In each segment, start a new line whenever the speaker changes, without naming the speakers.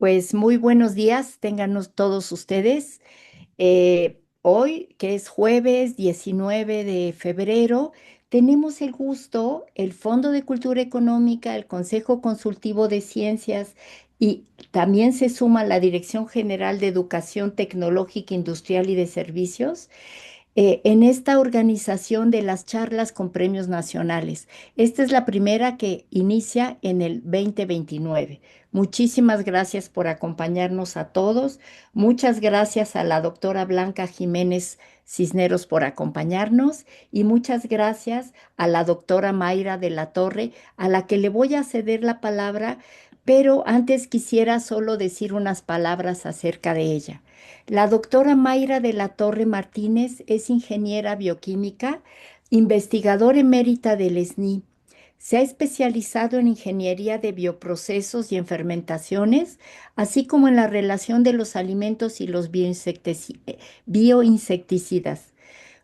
Pues muy buenos días, ténganos todos ustedes. Hoy, que es jueves 19 de febrero, tenemos el gusto, el Fondo de Cultura Económica, el Consejo Consultivo de Ciencias y también se suma la Dirección General de Educación Tecnológica, Industrial y de Servicios en esta organización de las charlas con premios nacionales. Esta es la primera que inicia en el 2029. Muchísimas gracias por acompañarnos a todos. Muchas gracias a la doctora Blanca Jiménez Cisneros por acompañarnos y muchas gracias a la doctora Mayra de la Torre, a la que le voy a ceder la palabra, pero antes quisiera solo decir unas palabras acerca de ella. La doctora Mayra de la Torre Martínez es ingeniera bioquímica, investigadora emérita del SNI. Se ha especializado en ingeniería de bioprocesos y en fermentaciones, así como en la relación de los alimentos y los bioinsecticidas.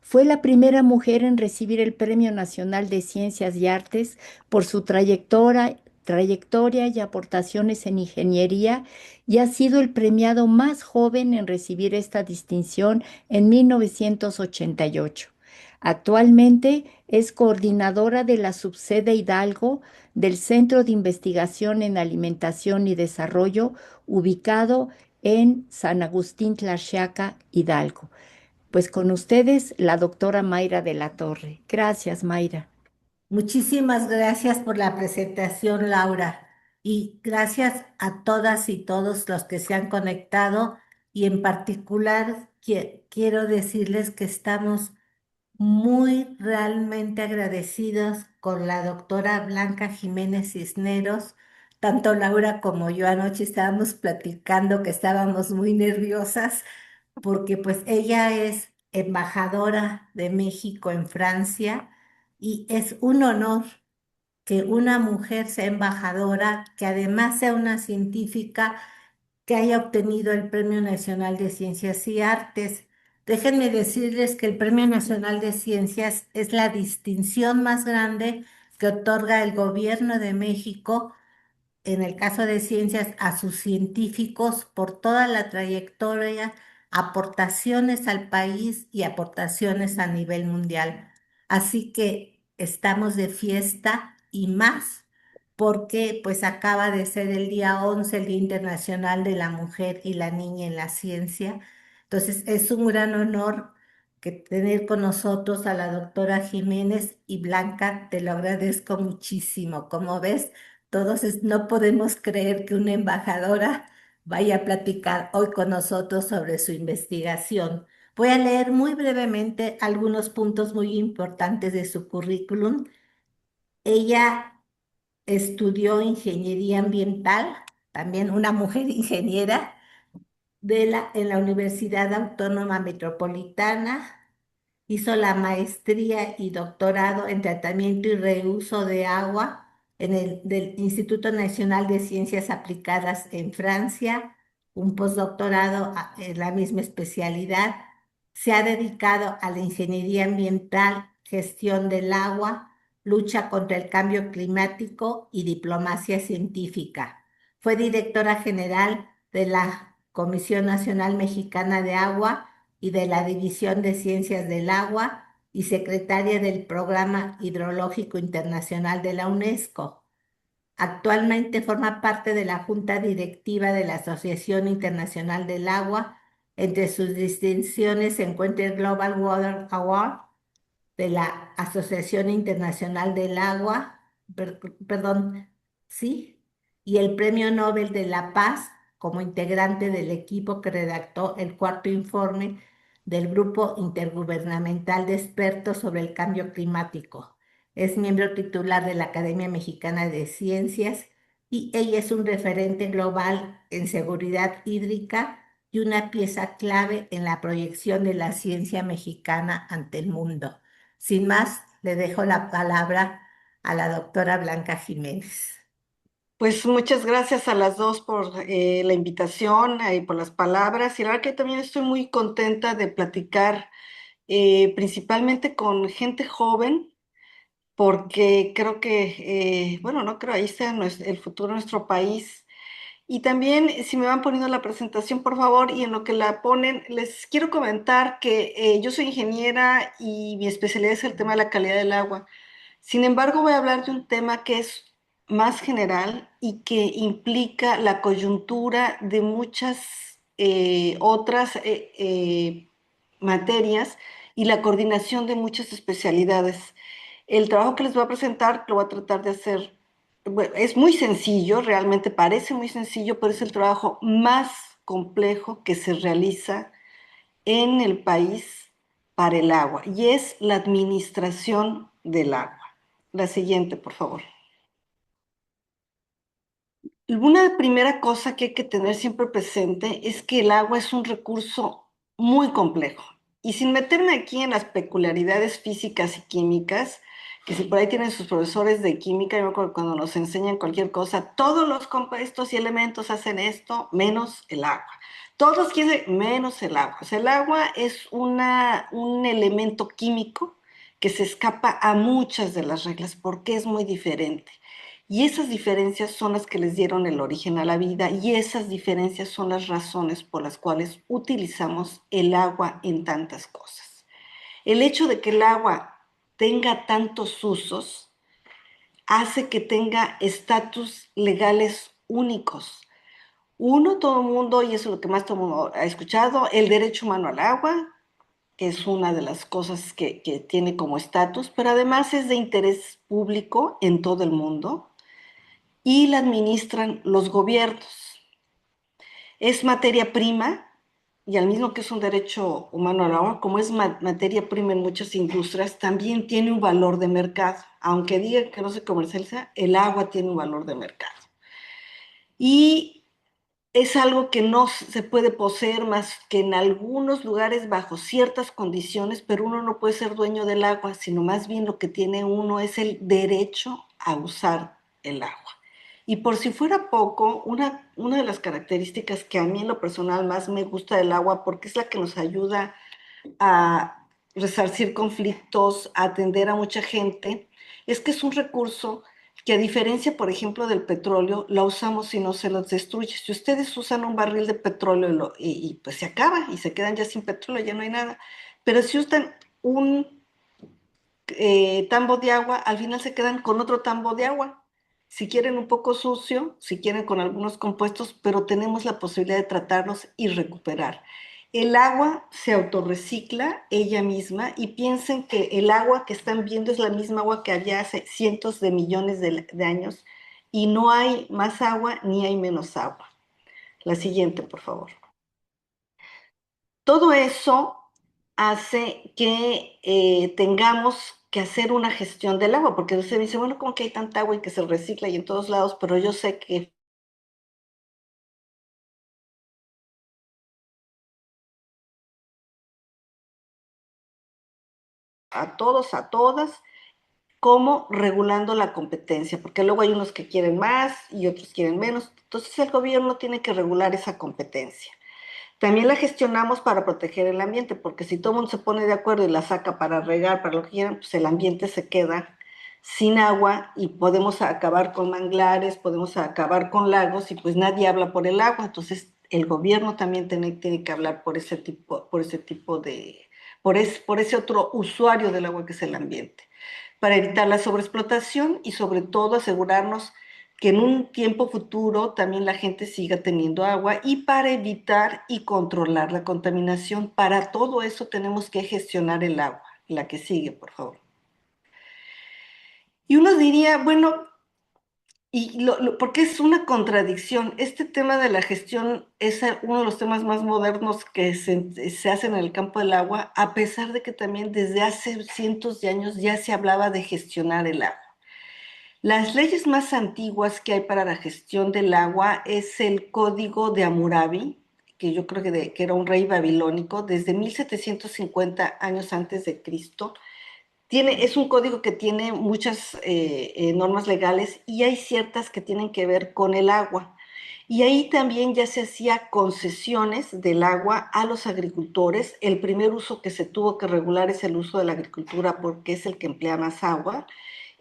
Fue la primera mujer en recibir el Premio Nacional de Ciencias y Artes por su trayectoria y aportaciones en ingeniería y ha sido el premiado más joven en recibir esta distinción en 1988. Actualmente es coordinadora de la subsede Hidalgo del Centro de Investigación en Alimentación y Desarrollo, ubicado en San Agustín Tlaxiaca, Hidalgo. Pues con ustedes, la doctora Mayra de la Torre. Gracias, Mayra.
Muchísimas gracias por la presentación, Laura, y gracias a todas y todos los que se han conectado y en particular quiero decirles que estamos muy realmente agradecidos con la doctora Blanca Jiménez Cisneros. Tanto Laura como yo anoche estábamos platicando que estábamos muy nerviosas porque pues ella es embajadora de México en Francia y es un honor que una mujer sea embajadora, que además sea una científica que haya obtenido el Premio Nacional de Ciencias y Artes. Déjenme decirles que el Premio Nacional de Ciencias es la distinción más grande que otorga el gobierno de México en el caso de ciencias, a sus científicos por toda la trayectoria, aportaciones al país y aportaciones a nivel mundial. Así que estamos de fiesta y más porque pues acaba de ser el día 11, el Día Internacional de la Mujer y la Niña en la Ciencia. Entonces es un gran honor que tener con nosotros a la doctora Jiménez y Blanca, te lo agradezco muchísimo. Como ves, no podemos creer que una embajadora vaya a platicar hoy con nosotros sobre su investigación. Voy a leer muy brevemente algunos puntos muy importantes de su currículum. Ella estudió ingeniería ambiental, también una mujer ingeniera en la Universidad Autónoma Metropolitana. Hizo la maestría y doctorado en tratamiento y reuso de agua en el del Instituto Nacional de Ciencias Aplicadas en Francia, un postdoctorado en la misma especialidad. Se ha dedicado a la ingeniería ambiental, gestión del agua, lucha contra el cambio climático y diplomacia científica. Fue directora general de la Comisión Nacional Mexicana de Agua y de la División de Ciencias del Agua y secretaria del Programa Hidrológico Internacional de la UNESCO. Actualmente forma parte de la Junta Directiva de la Asociación Internacional del Agua. Entre sus distinciones se encuentra el Global Water Award de la Asociación Internacional del Agua, perdón, sí, y el Premio Nobel de la Paz como integrante del equipo que redactó el cuarto informe del Grupo Intergubernamental de Expertos sobre el Cambio Climático. Es miembro titular de la Academia Mexicana de Ciencias y ella es un referente global en seguridad hídrica y una pieza clave en la proyección de la ciencia mexicana ante el mundo. Sin más, le dejo la palabra a la doctora Blanca Jiménez.
Pues muchas gracias a las dos por la invitación y por las palabras. Y la verdad que también estoy muy contenta de platicar principalmente con gente joven, porque creo que, bueno, no creo, ahí está el futuro de nuestro país. Y también, si me van poniendo la presentación, por favor, y en lo que la ponen, les quiero comentar que yo soy ingeniera y mi especialidad es el tema de la calidad del agua. Sin embargo, voy a hablar de un tema que es más general y que implica la coyuntura de muchas otras materias y la coordinación de muchas especialidades. El trabajo que les voy a presentar lo voy a tratar de hacer, bueno, es muy sencillo, realmente parece muy sencillo, pero es el trabajo más complejo que se realiza en el país para el agua y es la administración del agua. La siguiente, por favor. Una primera cosa que hay que tener siempre presente es que el agua es un recurso muy complejo. Y sin meterme aquí en las peculiaridades físicas y químicas, que si por ahí tienen sus profesores de química, yo me acuerdo cuando nos enseñan cualquier cosa, todos los compuestos y elementos hacen esto menos el agua. Todos quieren menos el agua. O sea, el agua es un elemento químico que se escapa a muchas de las reglas porque es muy diferente. Y esas diferencias son las que les dieron el origen a la vida y esas diferencias son las razones por las cuales utilizamos el agua en tantas cosas. El hecho de que el agua tenga tantos usos hace que tenga estatus legales únicos. Uno, todo el mundo, y eso es lo que más todo el mundo ha escuchado, el derecho humano al agua, que es una de las cosas que tiene como estatus, pero además es de interés público en todo el mundo y la administran los gobiernos. Es materia prima y al mismo que es un derecho humano al agua, como es materia prima en muchas industrias, también tiene un valor de mercado. Aunque digan que no se comercializa, el agua tiene un valor de mercado. Y es algo que no se puede poseer más que en algunos lugares bajo ciertas condiciones, pero uno no puede ser dueño del agua, sino más bien lo que tiene uno es el derecho a usar el agua. Y por si fuera poco, una de las características que a mí en lo personal más me gusta del agua, porque es la que nos ayuda a resarcir conflictos, a atender a mucha gente, es que es un recurso que a diferencia, por ejemplo, del petróleo, la usamos y no se los destruye. Si ustedes usan un barril de petróleo y pues se acaba y se quedan ya sin petróleo, ya no hay nada. Pero si usan un tambo de agua, al final se quedan con otro tambo de agua. Si quieren un poco sucio, si quieren con algunos compuestos, pero tenemos la posibilidad de tratarlos y recuperar. El agua se autorrecicla ella misma y piensen que el agua que están viendo es la misma agua que había hace cientos de millones de años y no hay más agua ni hay menos agua. La siguiente, por favor. Todo eso hace que tengamos que hacer una gestión del agua, porque usted dice, bueno, como que hay tanta agua y que se recicla y en todos lados, pero yo sé que a todos, a todas, como regulando la competencia, porque luego hay unos que quieren más y otros quieren menos, entonces el gobierno tiene que regular esa competencia. También la gestionamos para proteger el ambiente, porque si todo el mundo se pone de acuerdo y la saca para regar, para lo que quieran, pues el ambiente se queda sin agua y podemos acabar con manglares, podemos acabar con lagos y pues nadie habla por el agua. Entonces el gobierno también tiene que hablar por ese otro usuario del agua que es el ambiente, para evitar la sobreexplotación y sobre todo asegurarnos que en un tiempo futuro también la gente siga teniendo agua y para evitar y controlar la contaminación. Para todo eso tenemos que gestionar el agua. La que sigue, por favor. Y uno diría, bueno, porque es una contradicción. Este tema de la gestión es uno de los temas más modernos que se hacen en el campo del agua, a pesar de que también desde hace cientos de años ya se hablaba de gestionar el agua. Las leyes más antiguas que hay para la gestión del agua es el Código de Hammurabi, que yo creo que era un rey babilónico, desde 1750 años antes de Cristo. Es un código que tiene muchas normas legales y hay ciertas que tienen que ver con el agua. Y ahí también ya se hacía concesiones del agua a los agricultores. El primer uso que se tuvo que regular es el uso de la agricultura porque es el que emplea más agua.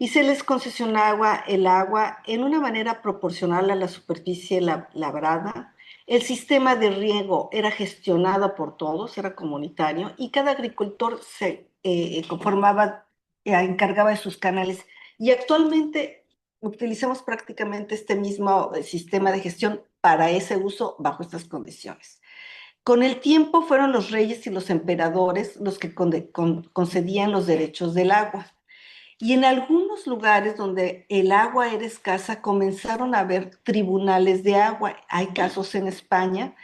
y se les concesionaba el agua en una manera proporcional a la superficie labrada. El sistema de riego era gestionado por todos, era comunitario, y cada agricultor se conformaba, encargaba de sus canales. Y actualmente utilizamos prácticamente este mismo sistema de gestión para ese uso bajo estas condiciones. Con el tiempo fueron los reyes y los emperadores los que concedían los derechos del agua. Y en algunos lugares donde el agua era escasa comenzaron a haber tribunales de agua. Hay casos en España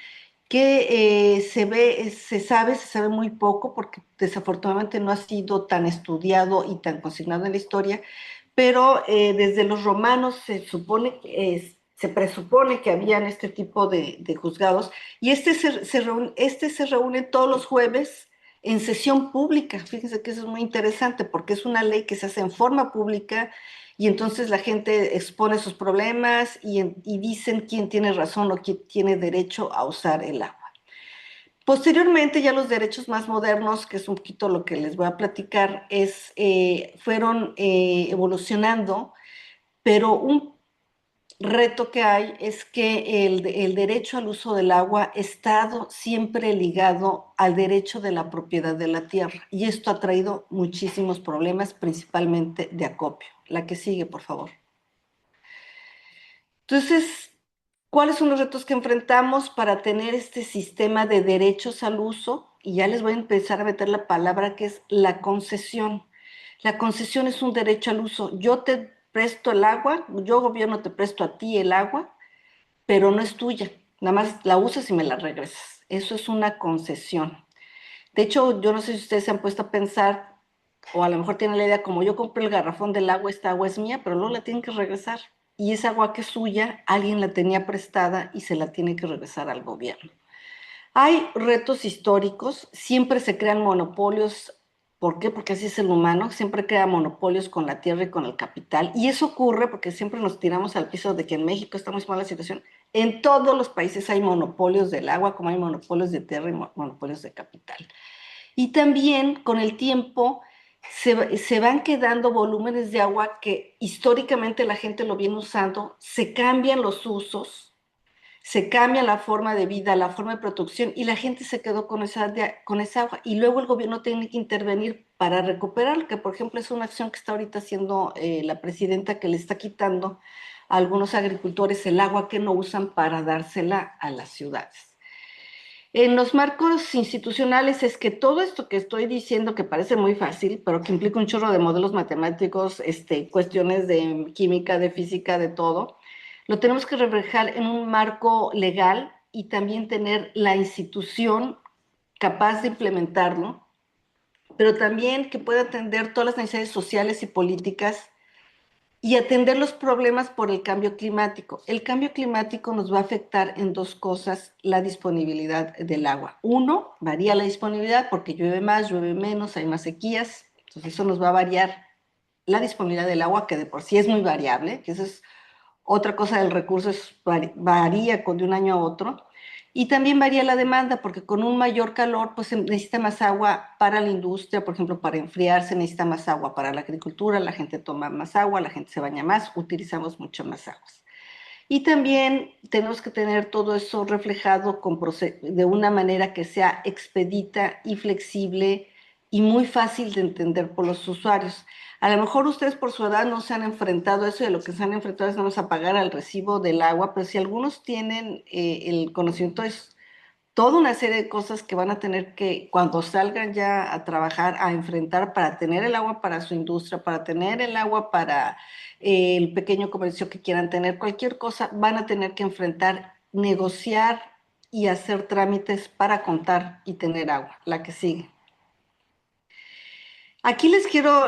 que se sabe muy poco porque desafortunadamente no ha sido tan estudiado y tan consignado en la historia, pero desde los romanos se presupone que habían este tipo de juzgados y este se reúne todos los jueves en sesión pública. Fíjense que eso es muy interesante porque es una ley que se hace en forma pública y entonces la gente expone sus problemas y dicen quién tiene razón o quién tiene derecho a usar el agua. Posteriormente, ya los derechos más modernos, que es un poquito lo que les voy a platicar, fueron evolucionando, pero un reto que hay es que el derecho al uso del agua ha estado siempre ligado al derecho de la propiedad de la tierra, y esto ha traído muchísimos problemas, principalmente de acopio. La que sigue, por favor. Entonces, ¿cuáles son los retos que enfrentamos para tener este sistema de derechos al uso? Y ya les voy a empezar a meter la palabra que es la concesión. La concesión es un derecho al uso. Yo te presto el agua, yo gobierno te presto a ti el agua, pero no es tuya. Nada más la usas y me la regresas. Eso es una concesión. De hecho, yo no sé si ustedes se han puesto a pensar, o a lo mejor tienen la idea, como yo compré el garrafón del agua, esta agua es mía, pero luego la tienen que regresar. Y esa agua que es suya, alguien la tenía prestada y se la tiene que regresar al gobierno. Hay retos históricos, siempre se crean monopolios. ¿Por qué? Porque así es el humano, siempre crea monopolios con la tierra y con el capital. Y eso ocurre porque siempre nos tiramos al piso de que en México está muy mala la situación. En todos los países hay monopolios del agua, como hay monopolios de tierra y monopolios de capital. Y también con el tiempo se van quedando volúmenes de agua que históricamente la gente lo viene usando, se cambian los usos, se cambia la forma de vida, la forma de producción y la gente se quedó con esa agua. Y luego el gobierno tiene que intervenir para recuperar, que por ejemplo es una acción que está ahorita haciendo la presidenta, que le está quitando a algunos agricultores el agua que no usan para dársela a las ciudades. En los marcos institucionales es que todo esto que estoy diciendo, que parece muy fácil, pero que implica un chorro de modelos matemáticos, cuestiones de química, de física, de todo, lo tenemos que reflejar en un marco legal y también tener la institución capaz de implementarlo, pero también que pueda atender todas las necesidades sociales y políticas y atender los problemas por el cambio climático. El cambio climático nos va a afectar en dos cosas: la disponibilidad del agua. Uno, varía la disponibilidad porque llueve más, llueve menos, hay más sequías, entonces eso nos va a variar la disponibilidad del agua, que de por sí es muy variable, que eso es otra cosa del recurso, varía de un año a otro. Y también varía la demanda, porque con un mayor calor, pues se necesita más agua para la industria, por ejemplo, para enfriarse necesita más agua para la agricultura, la gente toma más agua, la gente se baña más, utilizamos mucho más aguas. Y también tenemos que tener todo eso reflejado de una manera que sea expedita y flexible y muy fácil de entender por los usuarios. A lo mejor ustedes por su edad no se han enfrentado a eso, de lo que se han enfrentado es vamos a pagar al recibo del agua, pero si algunos tienen el conocimiento, es toda una serie de cosas que van a tener que, cuando salgan ya a trabajar, a enfrentar para tener el agua para su industria, para tener el agua para el pequeño comercio que quieran tener, cualquier cosa, van a tener que enfrentar, negociar y hacer trámites para contar y tener agua, la que sigue. Aquí les quiero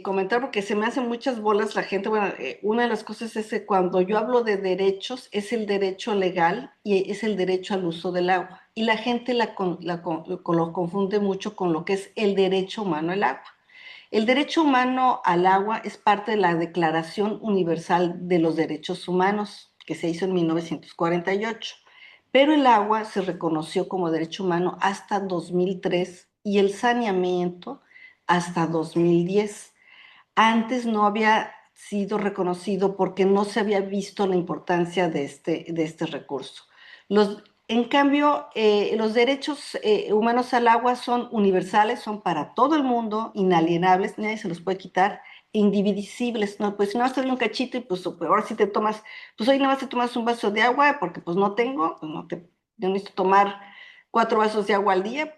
comentar porque se me hacen muchas bolas la gente. Bueno, una de las cosas es que cuando yo hablo de derechos es el derecho legal y es el derecho al uso del agua. Y la gente lo confunde mucho con lo que es el derecho humano al agua. El derecho humano al agua es parte de la Declaración Universal de los Derechos Humanos que se hizo en 1948. Pero el agua se reconoció como derecho humano hasta 2003 y el saneamiento hasta 2010. antes no había sido reconocido porque no se había visto la importancia de este recurso. En cambio, los derechos humanos al agua son universales, son para todo el mundo, inalienables, nadie se los puede quitar, e indivisibles, ¿no? Pues si no vas a un cachito y pues ahora sí te tomas, pues hoy nada más te tomas un vaso de agua porque pues no tengo, pues yo necesito tomar 4 vasos de agua al día,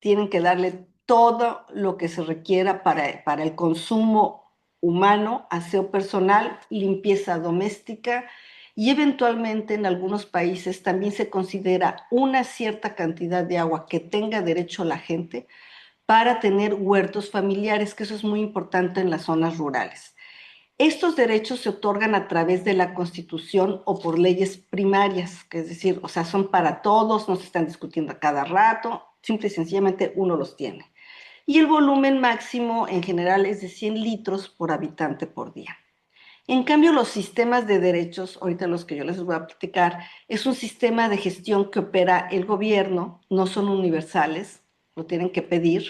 tienen que darle todo lo que se requiera para el consumo humano, aseo personal, limpieza doméstica y eventualmente en algunos países también se considera una cierta cantidad de agua que tenga derecho la gente para tener huertos familiares, que eso es muy importante en las zonas rurales. Estos derechos se otorgan a través de la Constitución o por leyes primarias, que es decir, o sea, son para todos, no se están discutiendo a cada rato, simple y sencillamente uno los tiene. Y el volumen máximo en general es de 100 litros por habitante por día. En cambio, los sistemas de derechos, ahorita los que yo les voy a platicar, es un sistema de gestión que opera el gobierno, no son universales, lo tienen que pedir,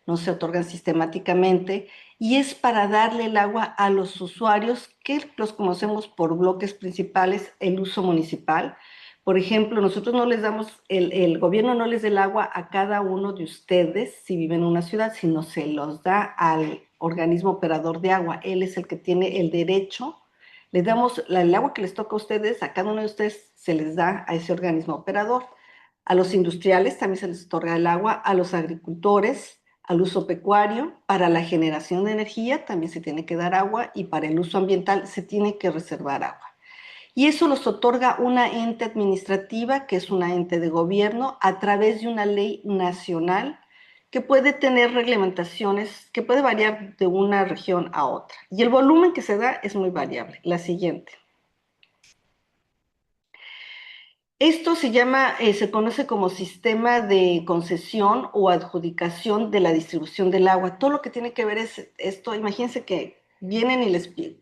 no se otorgan sistemáticamente, y es para darle el agua a los usuarios que los conocemos por bloques principales, el uso municipal. Por ejemplo, nosotros no les damos, el gobierno no les da el agua a cada uno de ustedes si viven en una ciudad, sino se los da al organismo operador de agua. Él es el que tiene el derecho. Les damos el agua que les toca a ustedes, a cada uno de ustedes se les da a ese organismo operador. A los industriales también se les otorga el agua, a los agricultores, al uso pecuario, para la generación de energía también se tiene que dar agua y para el uso ambiental se tiene que reservar agua. Y eso los otorga una ente administrativa, que es una ente de gobierno, a través de una ley nacional que puede tener reglamentaciones, que puede variar de una región a otra. Y el volumen que se da es muy variable. La siguiente. Esto se conoce como sistema de concesión o adjudicación de la distribución del agua. Todo lo que tiene que ver es esto. Imagínense que vienen y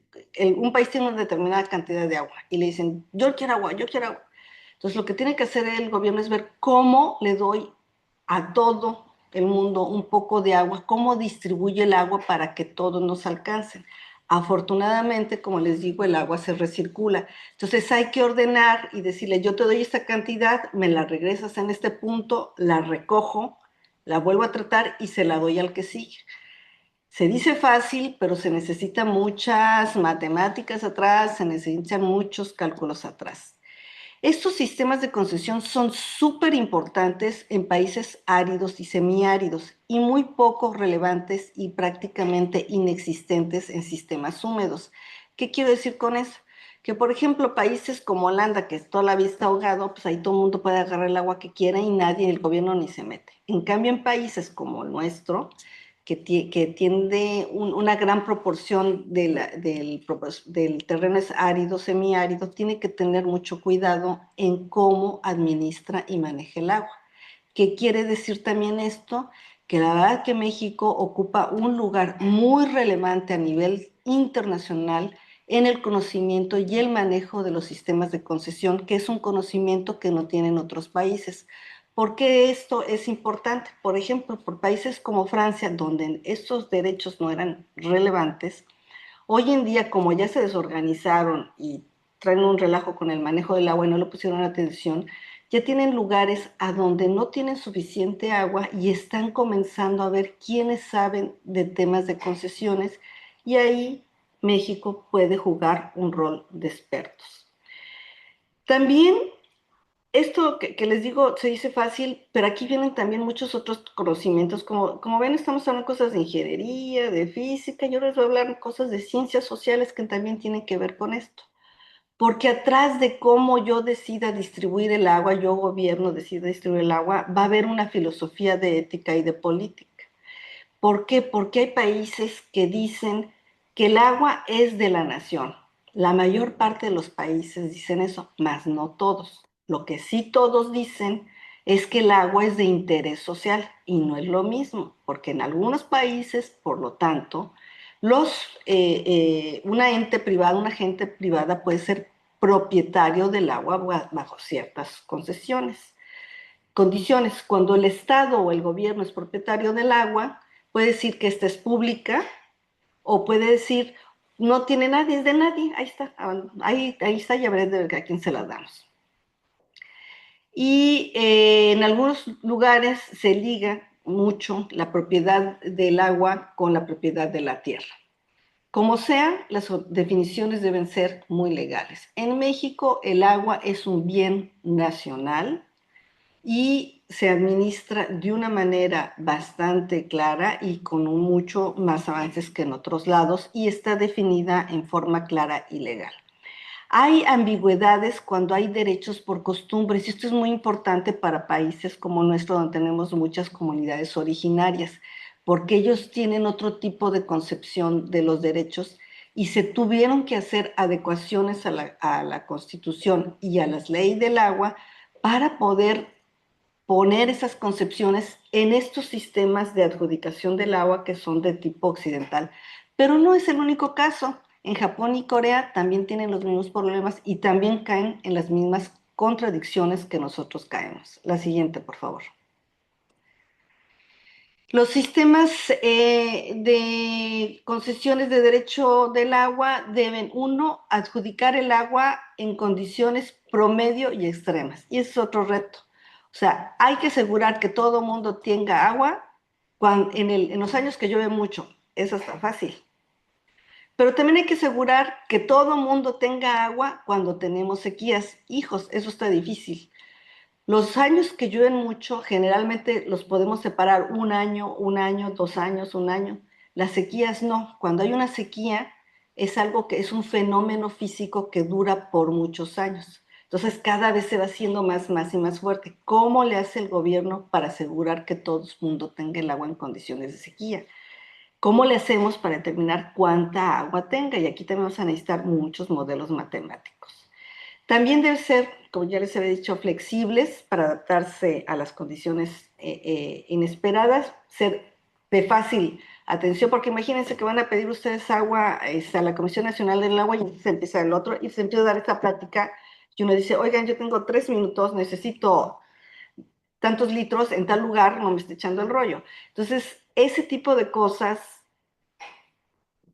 un país tiene una determinada cantidad de agua y le dicen, yo quiero agua, yo quiero agua. Entonces lo que tiene que hacer el gobierno es ver cómo le doy a todo el mundo un poco de agua, cómo distribuye el agua para que todos nos alcancen. Afortunadamente, como les digo, el agua se recircula. Entonces hay que ordenar y decirle, yo te doy esta cantidad, me la regresas en este punto, la recojo, la vuelvo a tratar y se la doy al que sigue. Se dice fácil, pero se necesitan muchas matemáticas atrás, se necesitan muchos cálculos atrás. Estos sistemas de concesión son súper importantes en países áridos y semiáridos y muy poco relevantes y prácticamente inexistentes en sistemas húmedos. ¿Qué quiero decir con eso? Que, por ejemplo, países como Holanda, que toda la vida está ahogado, pues ahí todo el mundo puede agarrar el agua que quiera y nadie, el gobierno ni se mete. En cambio, en países como el nuestro, que tiende una gran proporción del terreno es árido, semiárido, tiene que tener mucho cuidado en cómo administra y maneja el agua. ¿Qué quiere decir también esto? Que la verdad que México ocupa un lugar muy relevante a nivel internacional en el conocimiento y el manejo de los sistemas de concesión, que es un conocimiento que no tienen otros países. ¿Por qué esto es importante? Por ejemplo, por países como Francia, donde estos derechos no eran relevantes, hoy en día, como ya se desorganizaron y traen un relajo con el manejo del agua y no le pusieron atención, ya tienen lugares a donde no tienen suficiente agua y están comenzando a ver quiénes saben de temas de concesiones y ahí México puede jugar un rol de expertos. También esto que les digo se dice fácil, pero aquí vienen también muchos otros conocimientos. Como ven, estamos hablando de cosas de ingeniería, de física, yo les voy a hablar de cosas de ciencias sociales que también tienen que ver con esto. Porque atrás de cómo yo decida distribuir el agua, yo gobierno decida distribuir el agua, va a haber una filosofía de ética y de política. ¿Por qué? Porque hay países que dicen que el agua es de la nación. La mayor parte de los países dicen eso, mas no todos. Lo que sí todos dicen es que el agua es de interés social y no es lo mismo, porque en algunos países, por lo tanto, una ente privada, una gente privada puede ser propietario del agua bajo ciertas condiciones. Cuando el Estado o el gobierno es propietario del agua, puede decir que esta es pública o puede decir, no tiene nadie, es de nadie, ahí está, ahí está, ya veré a quién se la damos. Y en algunos lugares se liga mucho la propiedad del agua con la propiedad de la tierra. Como sea, las definiciones deben ser muy legales. En México, el agua es un bien nacional y se administra de una manera bastante clara y con mucho más avances que en otros lados, y está definida en forma clara y legal. Hay ambigüedades cuando hay derechos por costumbres, y esto es muy importante para países como nuestro, donde tenemos muchas comunidades originarias, porque ellos tienen otro tipo de concepción de los derechos y se tuvieron que hacer adecuaciones a la Constitución y a las leyes del agua para poder poner esas concepciones en estos sistemas de adjudicación del agua que son de tipo occidental. Pero no es el único caso. En Japón y Corea también tienen los mismos problemas y también caen en las mismas contradicciones que nosotros caemos. La siguiente, por favor. Los sistemas de concesiones de derecho del agua deben, uno, adjudicar el agua en condiciones promedio y extremas. Y ese es otro reto. O sea, hay que asegurar que todo mundo tenga agua en los años que llueve mucho. Eso está fácil. Pero también hay que asegurar que todo mundo tenga agua cuando tenemos sequías. Hijos, eso está difícil. Los años que llueven mucho, generalmente los podemos separar un año, 2 años, un año. Las sequías no. Cuando hay una sequía, es algo que es un fenómeno físico que dura por muchos años. Entonces, cada vez se va haciendo más y más fuerte. ¿Cómo le hace el gobierno para asegurar que todo el mundo tenga el agua en condiciones de sequía? ¿Cómo le hacemos para determinar cuánta agua tenga? Y aquí también vamos a necesitar muchos modelos matemáticos. También debe ser, como ya les había dicho, flexibles para adaptarse a las condiciones inesperadas, ser de fácil atención, porque imagínense que van a pedir ustedes agua a la Comisión Nacional del Agua y se empieza el otro y se empieza a dar esta plática y uno dice, oigan, yo tengo 3 minutos, necesito tantos litros en tal lugar, no me esté echando el rollo. Entonces, ese tipo de cosas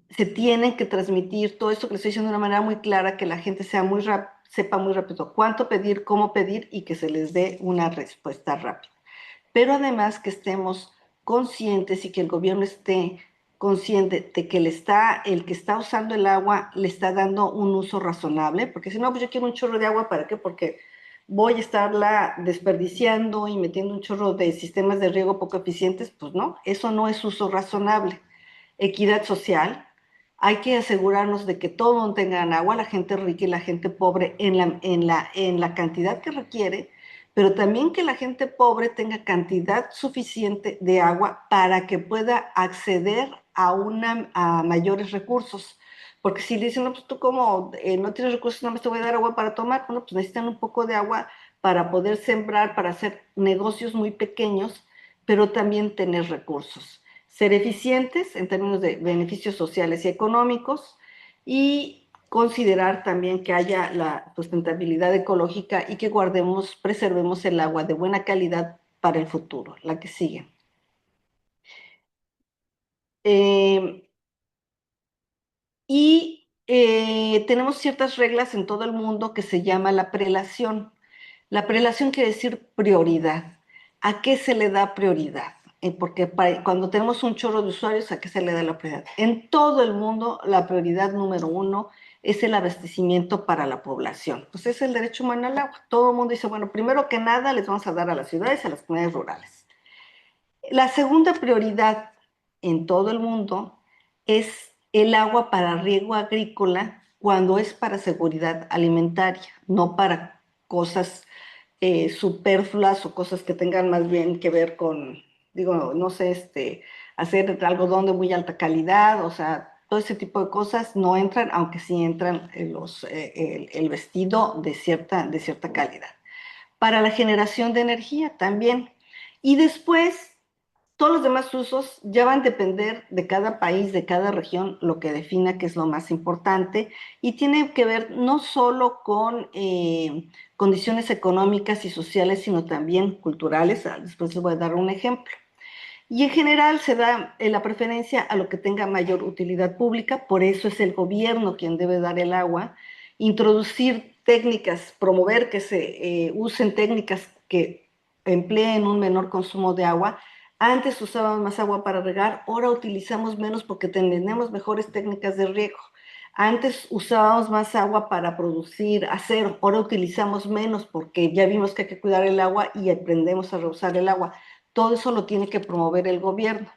se tienen que transmitir, todo esto que les estoy diciendo de una manera muy clara, que la gente sepa muy rápido cuánto pedir, cómo pedir y que se les dé una respuesta rápida. Pero además que estemos conscientes y que el gobierno esté consciente de que el que está usando el agua le está dando un uso razonable, porque si no, pues yo quiero un chorro de agua, ¿para qué? Porque voy a estarla desperdiciando y metiendo un chorro de sistemas de riego poco eficientes, pues no, eso no es uso razonable. Equidad social, hay que asegurarnos de que todo mundo tenga agua, la gente rica y la gente pobre en la cantidad que requiere, pero también que la gente pobre tenga cantidad suficiente de agua para que pueda acceder a mayores recursos. Porque si le dicen, no, pues tú como no tienes recursos, no me te voy a dar agua para tomar, bueno, pues necesitan un poco de agua para poder sembrar, para hacer negocios muy pequeños, pero también tener recursos. Ser eficientes en términos de beneficios sociales y económicos y considerar también que haya la sustentabilidad ecológica y que preservemos el agua de buena calidad para el futuro, la que sigue. Tenemos ciertas reglas en todo el mundo que se llama la prelación. La prelación quiere decir prioridad. ¿A qué se le da prioridad? Porque cuando tenemos un chorro de usuarios, ¿a qué se le da la prioridad? En todo el mundo, la prioridad número uno es el abastecimiento para la población. Pues es el derecho humano al agua. Todo el mundo dice, bueno, primero que nada les vamos a dar a las ciudades y a las comunidades rurales. La segunda prioridad en todo el mundo es el agua para riego agrícola cuando es para seguridad alimentaria, no para cosas superfluas o cosas que tengan más bien que ver con, digo, no sé, hacer algodón de muy alta calidad, o sea, todo ese tipo de cosas no entran, aunque sí entran el vestido de cierta calidad. Para la generación de energía también. Y después todos los demás usos ya van a depender de cada país, de cada región, lo que defina que es lo más importante y tiene que ver no solo con condiciones económicas y sociales, sino también culturales. Después les voy a dar un ejemplo. Y en general se da la preferencia a lo que tenga mayor utilidad pública, por eso es el gobierno quien debe dar el agua, introducir técnicas, promover que se usen técnicas que empleen un menor consumo de agua. Antes usábamos más agua para regar, ahora utilizamos menos porque tenemos mejores técnicas de riego. Antes usábamos más agua para producir acero, ahora utilizamos menos porque ya vimos que hay que cuidar el agua y aprendemos a reusar el agua. Todo eso lo tiene que promover el gobierno.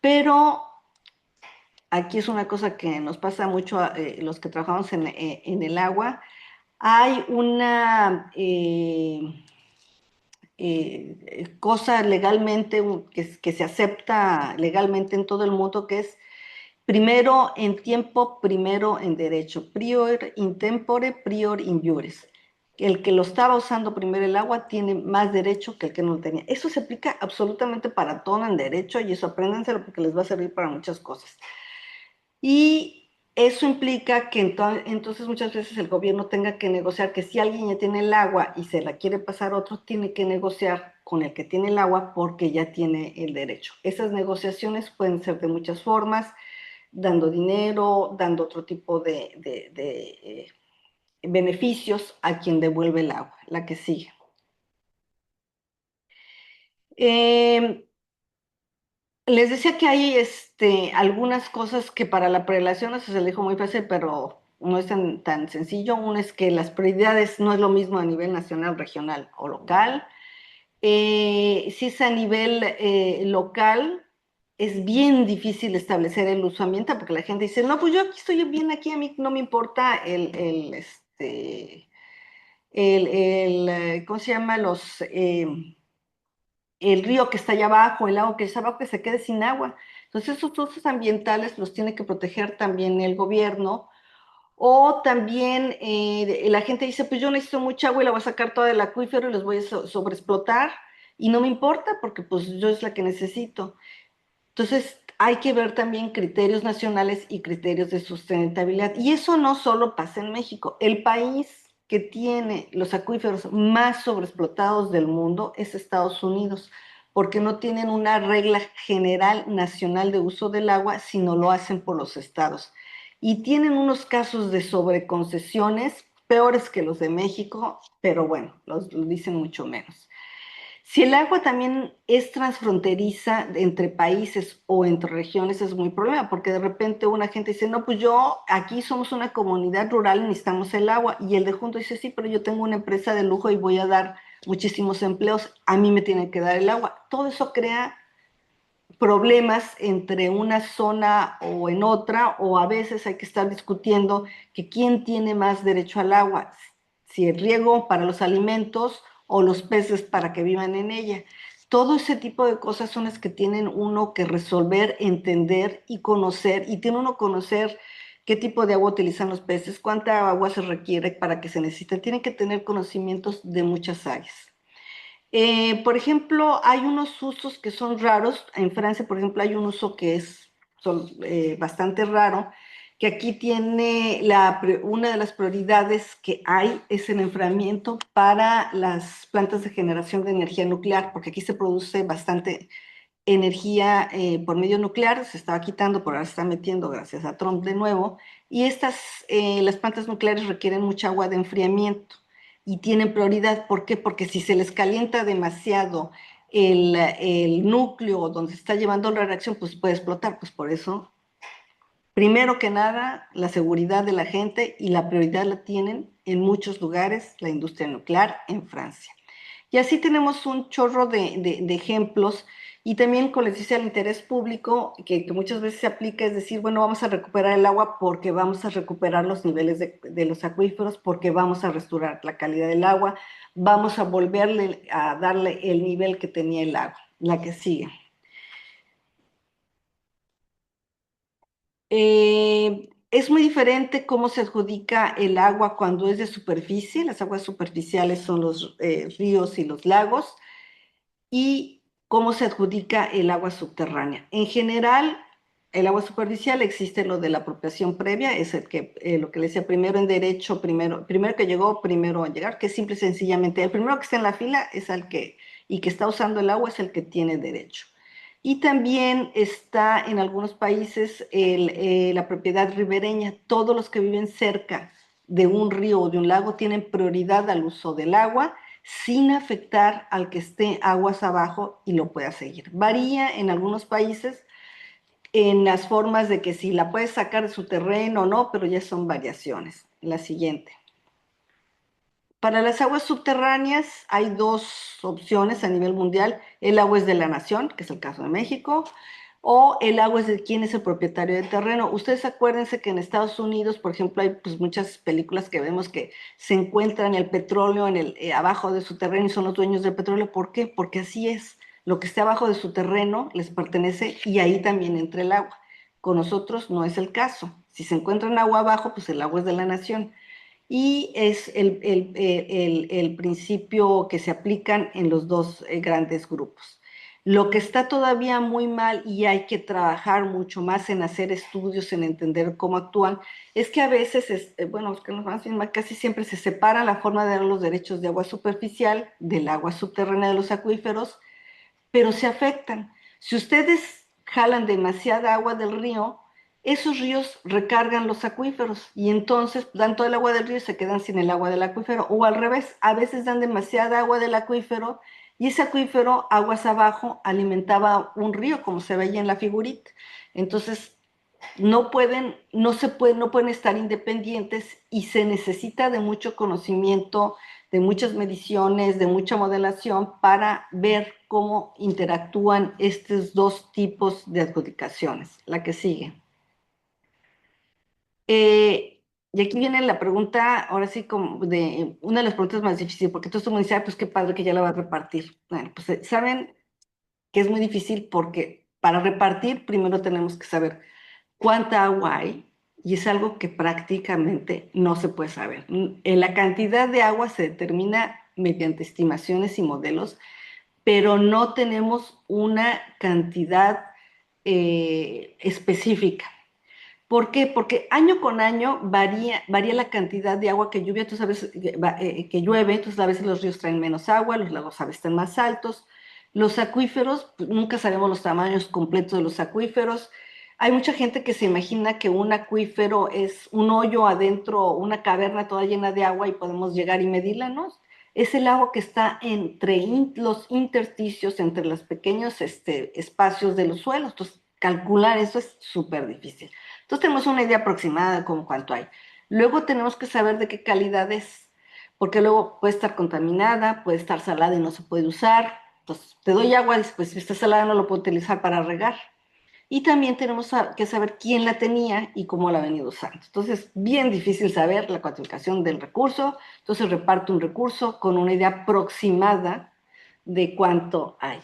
Pero aquí es una cosa que nos pasa mucho a los que trabajamos en el agua. Hay una cosa legalmente que se acepta legalmente en todo el mundo, que es primero en tiempo, primero en derecho, prior in tempore, prior in iures. El que lo estaba usando primero el agua tiene más derecho que el que no lo tenía. Eso se aplica absolutamente para todo en derecho y eso apréndanselo porque les va a servir para muchas cosas. Y eso implica que entonces muchas veces el gobierno tenga que negociar que si alguien ya tiene el agua y se la quiere pasar a otro, tiene que negociar con el que tiene el agua porque ya tiene el derecho. Esas negociaciones pueden ser de muchas formas, dando dinero, dando otro tipo de beneficios a quien devuelve el agua, la que sigue. Les decía que hay algunas cosas que para la prelación, eso se le dijo muy fácil, pero no es tan sencillo. Uno es que las prioridades no es lo mismo a nivel nacional, regional o local. Si es a nivel local, es bien difícil establecer el uso ambiental porque la gente dice, no, pues yo aquí estoy bien, aquí a mí no me importa ¿cómo se llama? El río que está allá abajo, el lago que está abajo, que se quede sin agua. Entonces, esos usos ambientales los tiene que proteger también el gobierno. O también la gente dice, pues yo necesito mucha agua y la voy a sacar toda del acuífero y los voy a sobreexplotar. Y no me importa porque pues yo es la que necesito. Entonces, hay que ver también criterios nacionales y criterios de sustentabilidad. Y eso no solo pasa en México. El país que tiene los acuíferos más sobreexplotados del mundo es Estados Unidos, porque no tienen una regla general nacional de uso del agua, sino lo hacen por los estados. Y tienen unos casos de sobreconcesiones peores que los de México, pero bueno, los dicen mucho menos. Si el agua también es transfronteriza entre países o entre regiones, es muy problema, porque de repente una gente dice, no, pues yo aquí somos una comunidad rural y necesitamos el agua, y el de junto dice, sí, pero yo tengo una empresa de lujo y voy a dar muchísimos empleos, a mí me tiene que dar el agua. Todo eso crea problemas entre una zona o en otra, o a veces hay que estar discutiendo que quién tiene más derecho al agua, si el riego para los alimentos o los peces para que vivan en ella. Todo ese tipo de cosas son las que tienen uno que resolver, entender y conocer, y tiene uno que conocer qué tipo de agua utilizan los peces, cuánta agua se requiere para que se necesite. Tienen que tener conocimientos de muchas áreas. Por ejemplo, hay unos usos que son raros. En Francia, por ejemplo, hay un uso que es bastante raro, que aquí tiene una de las prioridades que hay es el enfriamiento para las plantas de generación de energía nuclear, porque aquí se produce bastante energía por medio nuclear, se estaba quitando, pero ahora se está metiendo gracias a Trump de nuevo, y las plantas nucleares requieren mucha agua de enfriamiento y tienen prioridad. ¿Por qué? Porque si se les calienta demasiado el núcleo donde se está llevando la reacción, pues puede explotar. Pues por eso, primero que nada, la seguridad de la gente, y la prioridad la tienen en muchos lugares la industria nuclear en Francia. Y así tenemos un chorro de ejemplos. Y también, como les dice, el interés público, que muchas veces se aplica, es decir, bueno, vamos a recuperar el agua porque vamos a recuperar los niveles de los acuíferos, porque vamos a restaurar la calidad del agua, vamos a volverle a darle el nivel que tenía el agua, la que sigue. Es muy diferente cómo se adjudica el agua cuando es de superficie. Las aguas superficiales son los ríos y los lagos, y cómo se adjudica el agua subterránea. En general, el agua superficial existe lo de la apropiación previa, es lo que le decía, primero en derecho, primero que llegó, primero a llegar, que es simple y sencillamente el primero que está en la fila es y que está usando el agua es el que tiene derecho. Y también está en algunos países la propiedad ribereña. Todos los que viven cerca de un río o de un lago tienen prioridad al uso del agua sin afectar al que esté aguas abajo y lo pueda seguir. Varía en algunos países en las formas de que si la puedes sacar de su terreno o no, pero ya son variaciones. La siguiente. Para las aguas subterráneas hay dos opciones a nivel mundial. El agua es de la nación, que es el caso de México, o el agua es de quién es el propietario del terreno. Ustedes acuérdense que en Estados Unidos, por ejemplo, hay pues, muchas películas que vemos que se encuentran el petróleo abajo de su terreno y son los dueños del petróleo. ¿Por qué? Porque así es. Lo que esté abajo de su terreno les pertenece y ahí también entra el agua. Con nosotros no es el caso. Si se encuentra en agua abajo, pues el agua es de la nación y es el principio que se aplican en los dos grandes grupos. Lo que está todavía muy mal y hay que trabajar mucho más en hacer estudios, en entender cómo actúan, es que a veces, bueno, es que más bien, casi siempre se separa la forma de dar los derechos de agua superficial del agua subterránea de los acuíferos, pero se afectan. Si ustedes jalan demasiada agua del río, esos ríos recargan los acuíferos y entonces dan todo el agua del río y se quedan sin el agua del acuífero. O al revés, a veces dan demasiada agua del acuífero y ese acuífero, aguas abajo, alimentaba un río, como se veía en la figurita. Entonces, no pueden estar independientes y se necesita de mucho conocimiento, de muchas mediciones, de mucha modelación para ver cómo interactúan estos dos tipos de adjudicaciones. La que sigue. Y aquí viene la pregunta, ahora sí, como de una de las preguntas más difíciles, porque todo esto me dice, pues qué padre que ya la va a repartir. Bueno, pues saben que es muy difícil porque para repartir primero tenemos que saber cuánta agua hay y es algo que prácticamente no se puede saber. La cantidad de agua se determina mediante estimaciones y modelos, pero no tenemos una cantidad específica. ¿Por qué? Porque año con año varía la cantidad de agua que lluvia, tú sabes que llueve, entonces a veces los ríos traen menos agua, los lagos a veces están más altos. Los acuíferos, pues, nunca sabemos los tamaños completos de los acuíferos. Hay mucha gente que se imagina que un acuífero es un hoyo adentro, una caverna toda llena de agua y podemos llegar y medirla, ¿no? Es el agua que está entre los intersticios, entre los pequeños espacios de los suelos. Entonces, calcular eso es súper difícil. Entonces tenemos una idea aproximada de cómo cuánto hay. Luego tenemos que saber de qué calidad es, porque luego puede estar contaminada, puede estar salada y no se puede usar. Entonces te doy agua, pues si está salada no lo puedo utilizar para regar. Y también tenemos que saber quién la tenía y cómo la ha venido usando. Entonces, bien difícil saber la cuantificación del recurso. Entonces reparto un recurso con una idea aproximada de cuánto hay.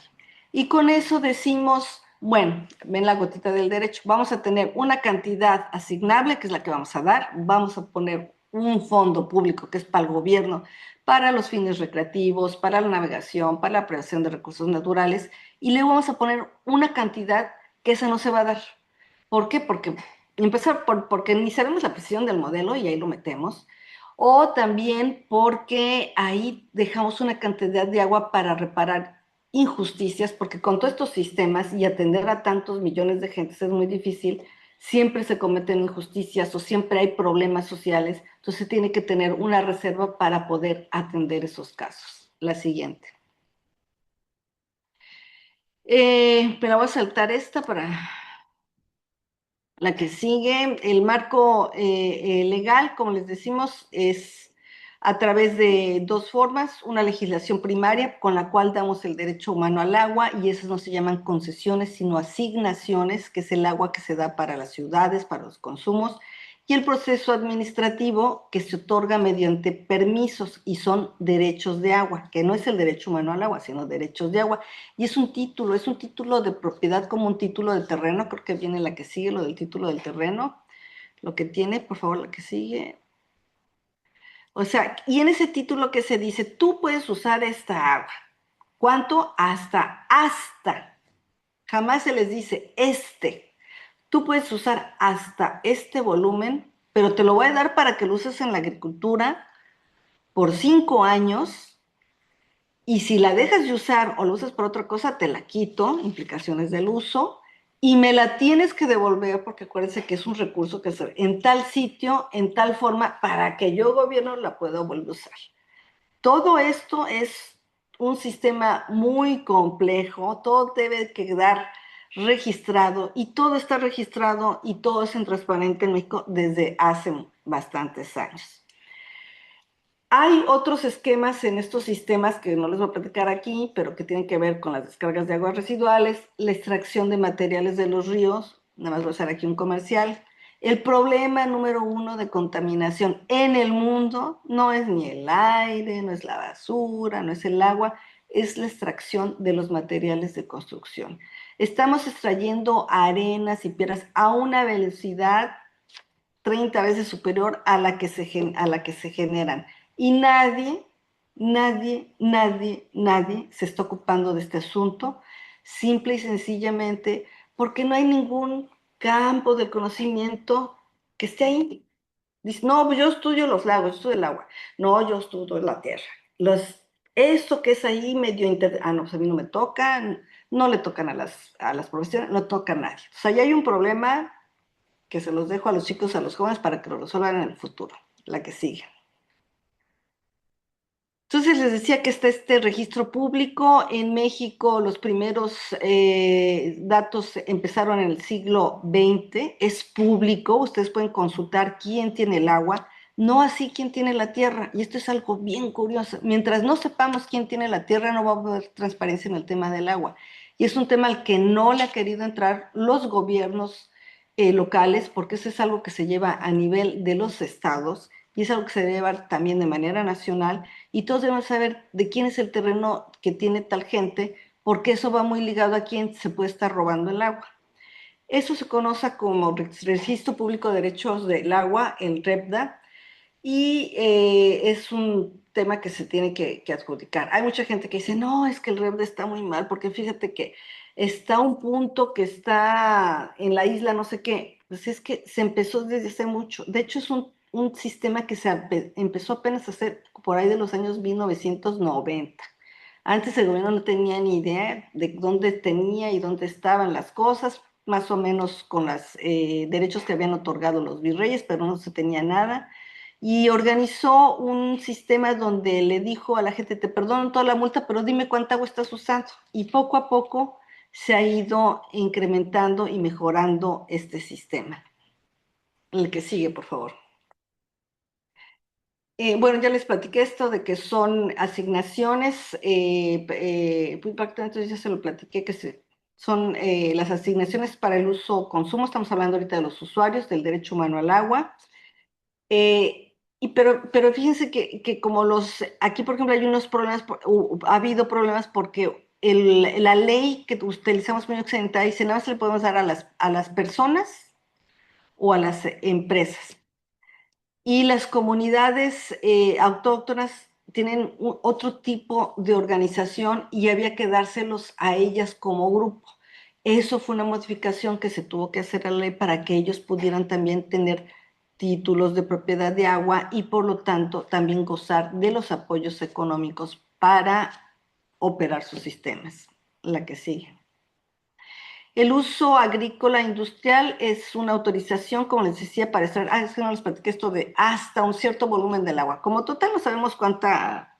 Y con eso decimos, bueno, ven la gotita del derecho, vamos a tener una cantidad asignable, que es la que vamos a dar, vamos a poner un fondo público que es para el gobierno, para los fines recreativos, para la navegación, para la prevención de recursos naturales, y luego vamos a poner una cantidad que esa no se va a dar. ¿Por qué? Porque porque ni sabemos la precisión del modelo y ahí lo metemos, o también porque ahí dejamos una cantidad de agua para reparar injusticias, porque con todos estos sistemas y atender a tantos millones de gente es muy difícil, siempre se cometen injusticias o siempre hay problemas sociales, entonces se tiene que tener una reserva para poder atender esos casos. La siguiente. Pero voy a saltar esta para la que sigue. El marco legal, como les decimos, es a través de dos formas, una legislación primaria con la cual damos el derecho humano al agua y esas no se llaman concesiones, sino asignaciones, que es el agua que se da para las ciudades, para los consumos, y el proceso administrativo que se otorga mediante permisos y son derechos de agua, que no es el derecho humano al agua, sino derechos de agua. Y es un título de propiedad como un título de terreno, creo que viene la que sigue, lo del título del terreno, lo que tiene, por favor, la que sigue. O sea, y en ese título que se dice, tú puedes usar esta agua. ¿Cuánto? Hasta. Jamás se les dice Tú puedes usar hasta este volumen, pero te lo voy a dar para que lo uses en la agricultura por 5 años Y si la dejas de usar o la usas por otra cosa, te la quito, implicaciones del uso, y me la tienes que devolver porque acuérdense que es un recurso que se en tal sitio, en tal forma, para que yo gobierno la pueda volver a usar. Todo esto es un sistema muy complejo, todo debe quedar registrado y todo está registrado y todo es en transparente en México desde hace bastantes años. Hay otros esquemas en estos sistemas que no les voy a platicar aquí, pero que tienen que ver con las descargas de aguas residuales, la extracción de materiales de los ríos, nada más voy a hacer aquí un comercial. El problema número uno de contaminación en el mundo no es ni el aire, no es la basura, no es el agua, es la extracción de los materiales de construcción. Estamos extrayendo arenas y piedras a una velocidad 30 veces superior a la que se generan. Y nadie se está ocupando de este asunto, simple y sencillamente porque no hay ningún campo del conocimiento que esté ahí. Dice, no, pues yo estudio los lagos, yo estudio el agua. No, yo estudio la tierra. Esto que es ahí medio no, pues a mí no me tocan, no le tocan a las profesiones, no toca a nadie. O sea, ya hay un problema que se los dejo a los chicos, a los jóvenes, para que lo resuelvan en el futuro, la que sigue. Entonces les decía que está este registro público. En México los primeros datos empezaron en el siglo XX, es público, ustedes pueden consultar quién tiene el agua, no así quién tiene la tierra, y esto es algo bien curioso. Mientras no sepamos quién tiene la tierra, no va a haber transparencia en el tema del agua, y es un tema al que no le ha querido entrar los gobiernos locales, porque eso es algo que se lleva a nivel de los estados, y es algo que se debe llevar también de manera nacional, y todos debemos saber de quién es el terreno que tiene tal gente, porque eso va muy ligado a quién se puede estar robando el agua. Eso se conoce como Registro Público de Derechos del Agua, el REPDA, y es un tema que se tiene que adjudicar. Hay mucha gente que dice, no, es que el REPDA está muy mal, porque fíjate que está un punto que está en la isla, no sé qué. Pues es que se empezó desde hace mucho. De hecho, es un sistema que se empezó apenas a hacer por ahí de los años 1990. Antes el gobierno no tenía ni idea de dónde tenía y dónde estaban las cosas, más o menos con los derechos que habían otorgado los virreyes, pero no se tenía nada. Y organizó un sistema donde le dijo a la gente, te perdono toda la multa, pero dime cuánta agua estás usando. Y poco a poco se ha ido incrementando y mejorando este sistema. El que sigue, por favor. Bueno, ya les platiqué esto de que son asignaciones, muy prácticamente ya se lo platiqué, son las asignaciones para el uso o consumo. Estamos hablando ahorita de los usuarios, del derecho humano al agua. Pero fíjense que como aquí por ejemplo hay unos problemas, ha habido problemas porque la ley que utilizamos muy occidental dice, nada más le podemos dar a las personas o a las empresas. Y las comunidades autóctonas tienen otro tipo de organización y había que dárselos a ellas como grupo. Eso fue una modificación que se tuvo que hacer a la ley para que ellos pudieran también tener títulos de propiedad de agua y por lo tanto también gozar de los apoyos económicos para operar sus sistemas. La que sigue. El uso agrícola industrial es una autorización, como les decía, para extraer, es que no les platiqué esto de hasta un cierto volumen del agua. Como total no sabemos cuánta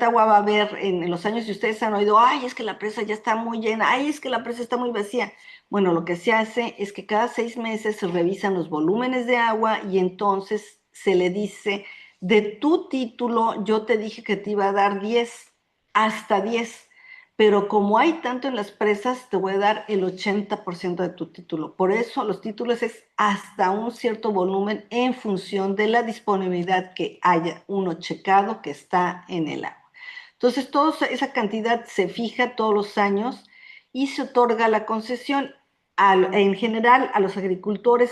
agua va a haber en los años, y ustedes han oído, ay, es que la presa ya está muy llena, ay, es que la presa está muy vacía. Bueno, lo que se hace es que cada 6 meses se revisan los volúmenes de agua y entonces se le dice, de tu título, yo te dije que te iba a dar 10, hasta 10, pero como hay tanto en las presas, te voy a dar el 80% de tu título. Por eso los títulos es hasta un cierto volumen en función de la disponibilidad que haya uno checado que está en el agua. Entonces, toda esa cantidad se fija todos los años y se otorga la concesión. En general, a los agricultores,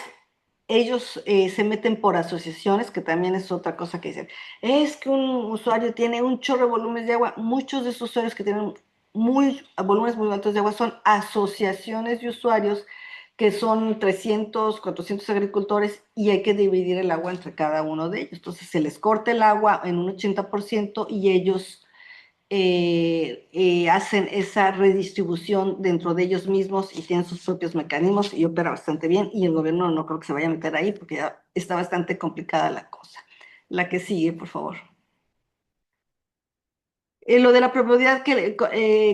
ellos se meten por asociaciones, que también es otra cosa que dicen. Es que un usuario tiene un chorro de volúmenes de agua. Muchos de esos usuarios que tienen volúmenes muy altos de agua son asociaciones de usuarios que son 300, 400 agricultores y hay que dividir el agua entre cada uno de ellos. Entonces se les corta el agua en un 80% y ellos hacen esa redistribución dentro de ellos mismos y tienen sus propios mecanismos y opera bastante bien, y el gobierno no creo que se vaya a meter ahí porque ya está bastante complicada la cosa. La que sigue, por favor. Lo de la propiedad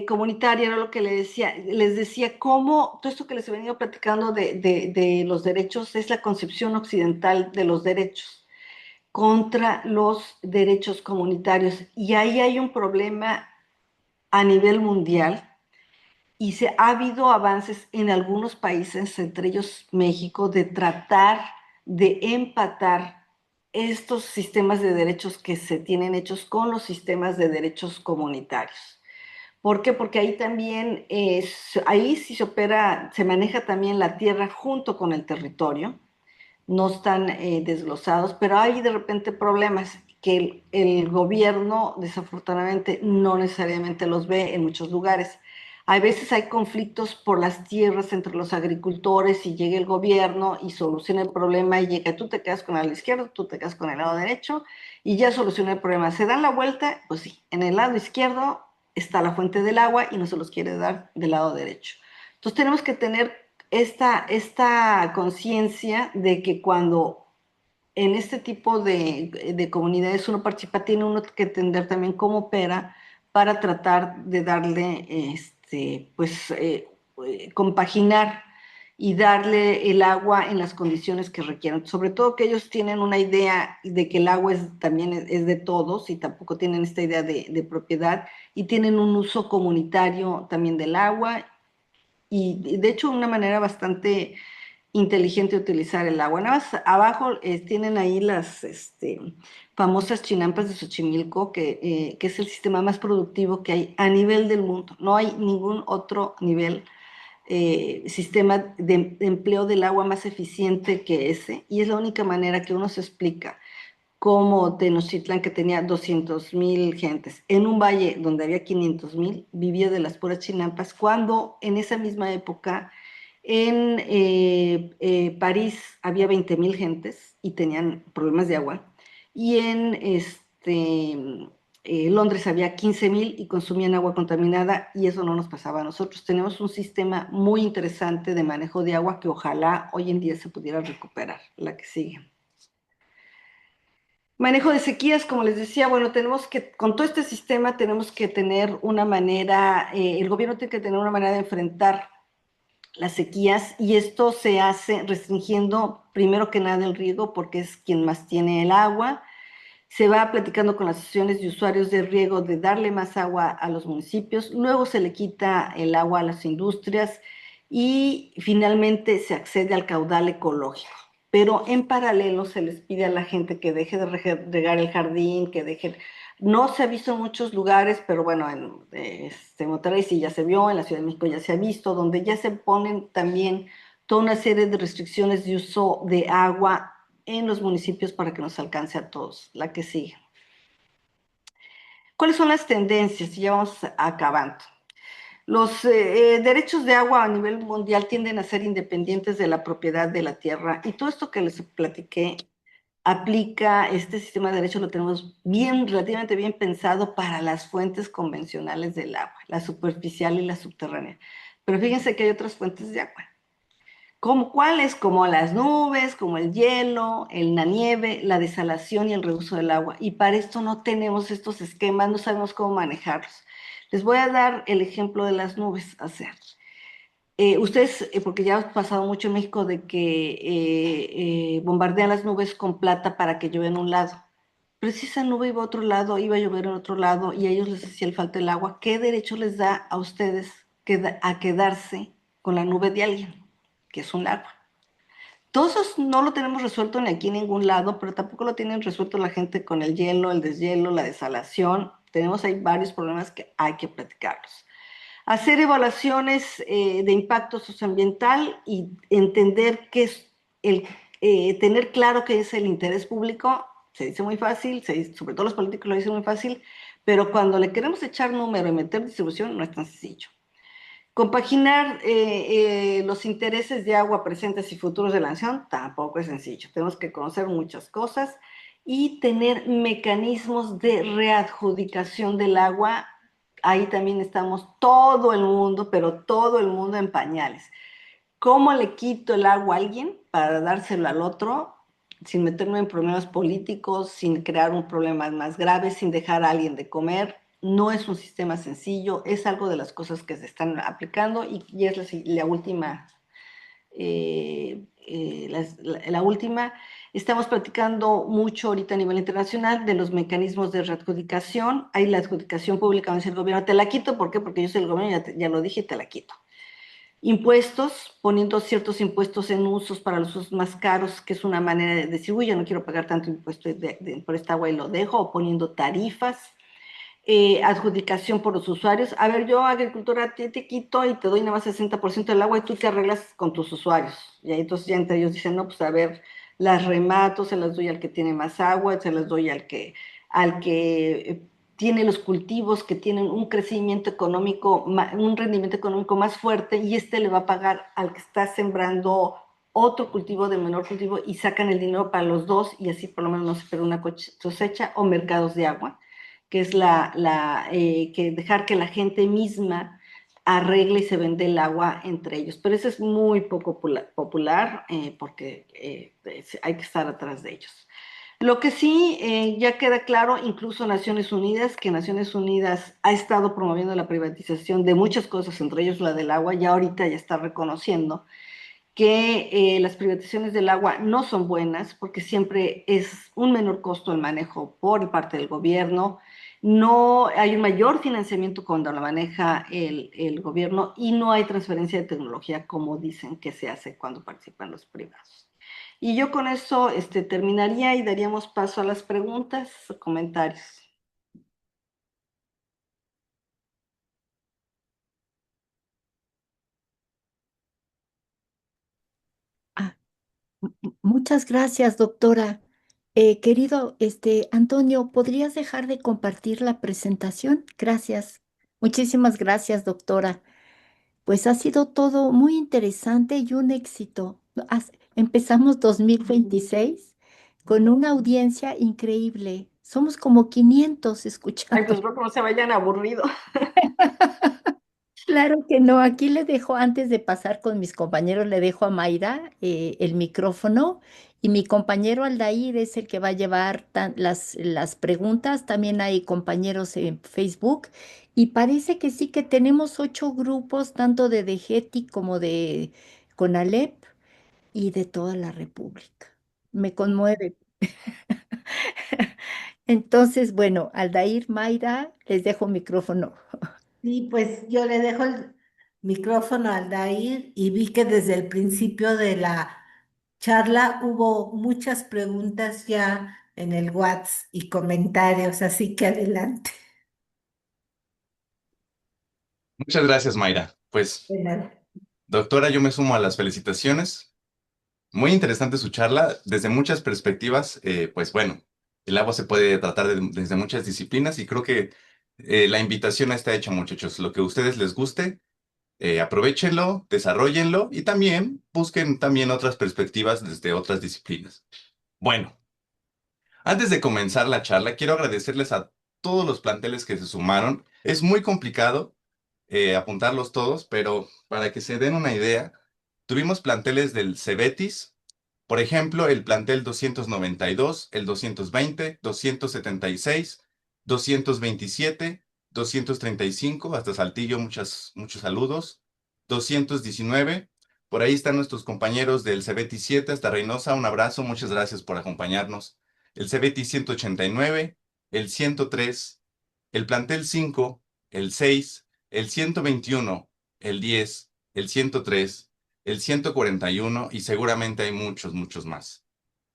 comunitaria era lo que les decía, cómo todo esto que les he venido platicando de los derechos es la concepción occidental de los derechos contra los derechos comunitarios. Y ahí hay un problema a nivel mundial, y ha habido avances en algunos países, entre ellos México, de tratar de empatar estos sistemas de derechos que se tienen hechos con los sistemas de derechos comunitarios. ¿Por qué? Porque ahí también, ahí sí se opera, se maneja también la tierra junto con el territorio, no están desglosados, pero hay de repente problemas que el gobierno desafortunadamente no necesariamente los ve en muchos lugares. A veces hay conflictos por las tierras entre los agricultores y llega el gobierno y soluciona el problema y llega, tú te quedas con el lado izquierdo, tú te quedas con el lado derecho y ya soluciona el problema. Se dan la vuelta, pues sí, en el lado izquierdo está la fuente del agua y no se los quiere dar del lado derecho. Entonces tenemos que tener esta conciencia de que cuando en este tipo de comunidades uno participa, tiene uno que entender también cómo opera para tratar de darle, pues, compaginar y darle el agua en las condiciones que requieran. Sobre todo que ellos tienen una idea de que el agua también es de todos y tampoco tienen esta idea de propiedad, y tienen un uso comunitario también del agua, y de hecho una manera bastante inteligente de utilizar el agua. Nada más abajo tienen ahí las famosas chinampas de Xochimilco, que es el sistema más productivo que hay a nivel del mundo. No hay ningún otro sistema de empleo del agua más eficiente que ese, y es la única manera que uno se explica como Tenochtitlan, que tenía 200,000 gentes, en un valle donde había 500,000, vivía de las puras chinampas, cuando en esa misma época en París había 20,000 gentes y tenían problemas de agua, y en Londres había 15,000 y consumían agua contaminada, y eso no nos pasaba a nosotros. Tenemos un sistema muy interesante de manejo de agua que ojalá hoy en día se pudiera recuperar. La que sigue. Manejo de sequías, como les decía, bueno, tenemos que, con todo este sistema tenemos que tener una manera, el gobierno tiene que tener una manera de enfrentar las sequías, y esto se hace restringiendo primero que nada el riego, porque es quien más tiene el agua. Se va platicando con las asociaciones de usuarios de riego de darle más agua a los municipios, luego se le quita el agua a las industrias y finalmente se accede al caudal ecológico. Pero en paralelo se les pide a la gente que deje de regar el jardín, que deje... No se ha visto en muchos lugares, pero bueno, en Monterrey sí ya se vio, en la Ciudad de México ya se ha visto, donde ya se ponen también toda una serie de restricciones de uso de agua en los municipios para que nos alcance a todos. La que sigue. ¿Cuáles son las tendencias? Y ya vamos acabando. Los derechos de agua a nivel mundial tienden a ser independientes de la propiedad de la tierra, y todo esto que les platiqué aplica, este sistema de derechos lo tenemos bien, relativamente bien pensado para las fuentes convencionales del agua, la superficial y la subterránea. Pero fíjense que hay otras fuentes de agua. ¿Cuáles? Como las nubes, como el hielo, la nieve, la desalación y el reuso del agua. Y para esto no tenemos estos esquemas, no sabemos cómo manejarlos. Les voy a dar el ejemplo de las nubes. Ustedes, porque ya ha pasado mucho en México de que bombardean las nubes con plata para que llueva en un lado. Pero si esa nube iba a otro lado, iba a llover en otro lado y a ellos les hacía falta el agua, ¿qué derecho les da a ustedes a quedarse con la nube de alguien, que es un agua? Todos eso no lo tenemos resuelto ni aquí en ningún lado, pero tampoco lo tienen resuelto la gente con el hielo, el deshielo, la desalación. Tenemos ahí varios problemas que hay que platicarlos. Hacer evaluaciones de impacto socioambiental y entender qué es tener claro qué es el interés público. Se dice muy fácil, sobre todo los políticos lo dicen muy fácil, pero cuando le queremos echar número y meter distribución no es tan sencillo. Compaginar los intereses de agua presentes y futuros de la nación tampoco es sencillo. Tenemos que conocer muchas cosas y tener mecanismos de readjudicación del agua ahí también estamos todo el mundo, pero todo el mundo en pañales. ¿Cómo le quito el agua a alguien para dárselo al otro sin meterme en problemas políticos, sin crear un problema más grave, sin dejar a alguien de comer? No es un sistema sencillo, es algo de las cosas que se están aplicando y es la última la última, estamos platicando mucho ahorita a nivel internacional de los mecanismos de readjudicación. Hay la adjudicación pública, donde dice el gobierno, te la quito, ¿por qué? Porque yo soy el gobierno, ya lo dije, te la quito. Impuestos, poniendo ciertos impuestos en usos para los usos más caros, que es una manera de decir, uy, yo no quiero pagar tanto impuesto por esta agua y lo dejo, o poniendo tarifas, adjudicación por los usuarios. A ver, yo, agricultora, te quito y te doy nada más 60% del agua y tú te arreglas con tus usuarios. Y ahí entonces ya entre ellos dicen, no, pues a ver, las remato, se las doy al que tiene más agua, se las doy al que tiene los cultivos que tienen un crecimiento económico, un rendimiento económico más fuerte y este le va a pagar al que está sembrando otro cultivo de menor cultivo y sacan el dinero para los dos y así por lo menos no se pierde una cosecha o mercados de agua que es que dejar que la gente misma arregle y se vende el agua entre ellos. Pero eso es muy poco popular porque hay que estar atrás de ellos. Lo que sí ya queda claro, incluso Naciones Unidas, que Naciones Unidas ha estado promoviendo la privatización de muchas cosas, entre ellos la del agua, ya ahorita ya está reconociendo que las privatizaciones del agua no son buenas porque siempre es un menor costo el manejo por parte del gobierno, no hay un mayor financiamiento cuando la maneja el gobierno y no hay transferencia de tecnología como dicen que se hace cuando participan los privados. Y yo con eso terminaría y daríamos paso a las preguntas o comentarios.
Ah, muchas gracias, doctora. Querido, Antonio, ¿podrías dejar de compartir la presentación? Gracias. Muchísimas gracias, doctora. Pues ha sido todo muy interesante y un éxito. Empezamos 2026 con una audiencia increíble. Somos como 500
Ay, pues
escuchando.
espero que no se vayan aburridos.
Claro que no. Aquí le dejo, antes de pasar con mis compañeros, le dejo a Mayra el micrófono y mi compañero Aldair es el que va a llevar las preguntas. También hay compañeros en Facebook y parece que sí que tenemos 8 grupos, tanto de DGETI como de CONALEP y de toda la República. Me conmueve. Entonces, bueno, Aldair, Mayra, les dejo micrófono.
Sí, pues yo le dejo el micrófono al Dair y vi que desde el principio de la charla hubo muchas preguntas ya en el WhatsApp y comentarios, así que adelante.
Muchas gracias, Mayra. Pues,
De nada.
doctora, yo me sumo a las felicitaciones. Muy interesante su charla, desde muchas perspectivas. Pues bueno, el agua se puede tratar desde muchas disciplinas y creo que la invitación está hecha, muchachos. Lo que a ustedes les guste, aprovéchenlo, desarróllenlo y también busquen también otras perspectivas desde otras disciplinas. Bueno, antes de comenzar la charla, quiero agradecerles a todos los planteles que se sumaron. Es muy complicado apuntarlos todos, pero para que se den una idea, tuvimos planteles del Cebetis, por ejemplo, el plantel 292, el 220, 276, 227, 235, hasta Saltillo, muchos saludos, 219, por ahí están nuestros compañeros del Cebetis 7 hasta Reynosa, un abrazo, muchas gracias por acompañarnos. El Cebetis 189, el 103, el plantel 5, el 6, el 121, el 10, el 103, el 141 y seguramente hay muchos más.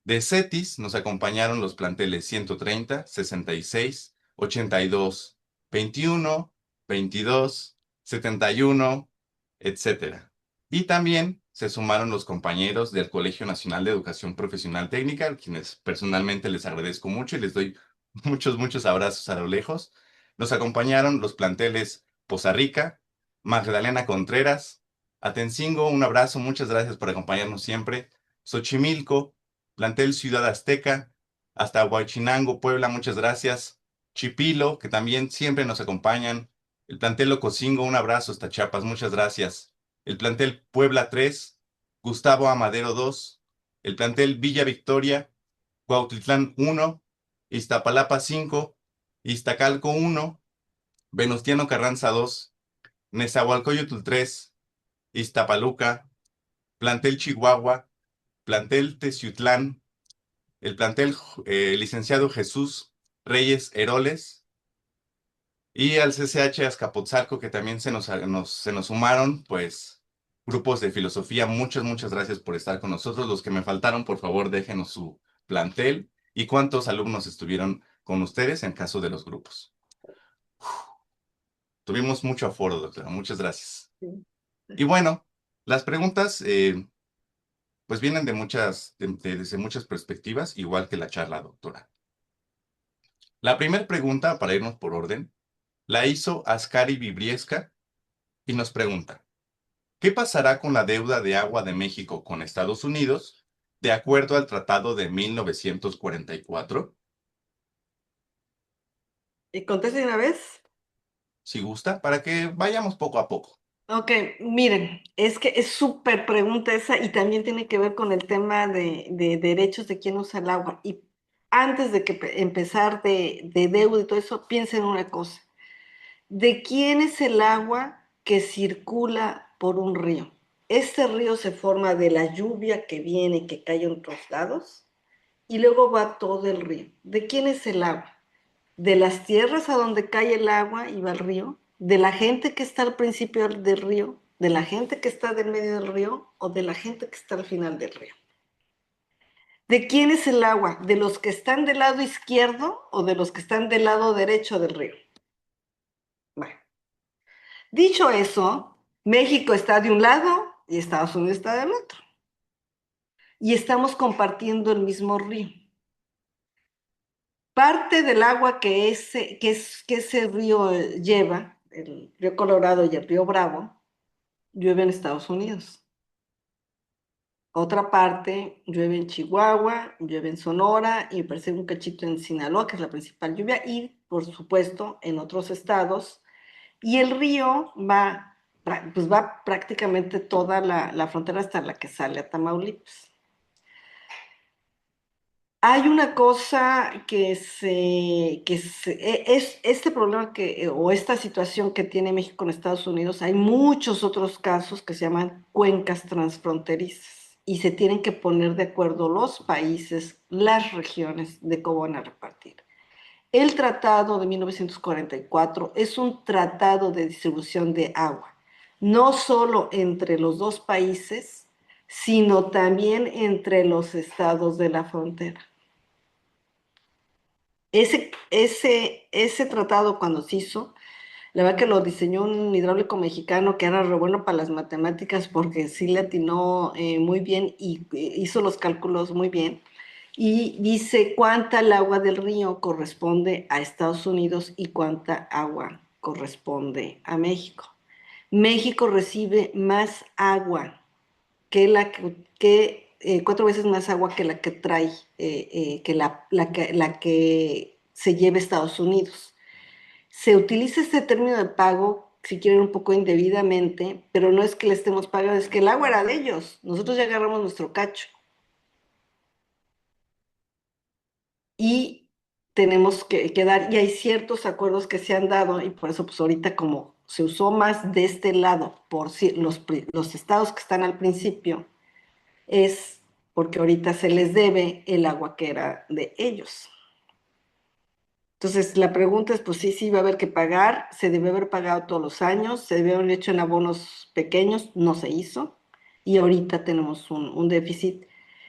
De CETIS nos acompañaron los planteles 130, 66, 82, 21, 22, 71, etcétera. Y también se sumaron los compañeros del Colegio Nacional de Educación Profesional Técnica, a quienes personalmente les agradezco mucho y les doy muchos abrazos a lo lejos. Nos acompañaron los planteles Poza Rica, Magdalena Contreras, Atencingo, un abrazo, muchas gracias por acompañarnos siempre. Xochimilco, plantel Ciudad Azteca, hasta Huachinango, Puebla, muchas gracias. Chipilo, que también siempre nos acompañan. El plantel Ocosingo, un abrazo hasta Chiapas, muchas gracias. El plantel Puebla 3, Gustavo Amadero 2, el plantel Villa Victoria, Cuautitlán 1, Iztapalapa 5, Iztacalco 1, Venustiano Carranza 2, Nezahualcóyotl 3, Iztapaluca, plantel Chihuahua, plantel Teciutlán, el plantel licenciado Jesús Reyes Heroles y al CCH Azcapotzalco, que también se nos sumaron, pues, grupos de filosofía. Muchas gracias por estar con nosotros. Los que me faltaron, por favor, déjenos su plantel y cuántos alumnos estuvieron con ustedes en caso de los grupos. Tuvimos mucho aforo, doctora. Muchas gracias.
Sí.
Y bueno, las preguntas, pues vienen desde muchas perspectivas, igual que la charla, doctora. La primera pregunta, para irnos por orden, la hizo Ascari Vibriesca y nos pregunta, ¿qué pasará con la deuda de agua de México con Estados Unidos de acuerdo al Tratado de 1944?
¿Y conteste de una vez?
Si gusta, para que vayamos poco a poco.
Ok, miren, es que es súper pregunta esa y también tiene que ver con el tema de derechos de quién usa el agua. Y antes de que empezar de deuda y todo eso, piensen en una cosa. ¿De quién es el agua que circula por un río? Este río se forma de la lluvia que viene y que cae en otros lados y luego va todo el río. ¿De quién es el agua? ¿De las tierras a donde cae el agua y va al río? ¿De la gente que está al principio del río? ¿De la gente que está del medio del río? ¿O de la gente que está al final del río? ¿De quién es el agua? ¿De los que están del lado izquierdo o de los que están del lado derecho del río? Bueno, dicho eso, México está de un lado y Estados Unidos está del otro. Y estamos compartiendo el mismo río. Parte del agua que ese río lleva, el río Colorado y el río Bravo, llueve en Estados Unidos. Otra parte llueve en Chihuahua, llueve en Sonora y parece un cachito en Sinaloa, que es la principal lluvia, y por supuesto en otros estados. Y el río pues va prácticamente toda la frontera hasta la que sale a Tamaulipas. Hay una cosa es este problema o esta situación que tiene México con Estados Unidos, hay muchos otros casos que se llaman cuencas transfronterizas y se tienen que poner de acuerdo los países, las regiones de cómo van a repartir. El Tratado de 1944 es un tratado de distribución de agua, no solo entre los dos países, sino también entre los estados de la frontera. Ese tratado cuando se hizo, la verdad que lo diseñó un hidráulico mexicano que era re bueno para las matemáticas porque sí le atinó muy bien y hizo los cálculos muy bien. Y dice cuánta el agua del río corresponde a Estados Unidos y cuánta agua corresponde a México. México recibe más agua que 4 veces más agua que la que trae, que la que se lleva a Estados Unidos. Se utiliza este término de pago, si quieren, un poco indebidamente, pero no es que le estemos pagando, es que el agua era de ellos. Nosotros ya agarramos nuestro cacho. Y tenemos que dar, y hay ciertos acuerdos que se han dado, y por eso pues ahorita como se usó más de este lado por los estados que están al principio, es porque ahorita se les debe el agua que era de ellos. Entonces, la pregunta es, pues sí, va a haber que pagar, se debe haber pagado todos los años, se debe haber hecho en abonos pequeños, no se hizo, y ahorita tenemos un déficit.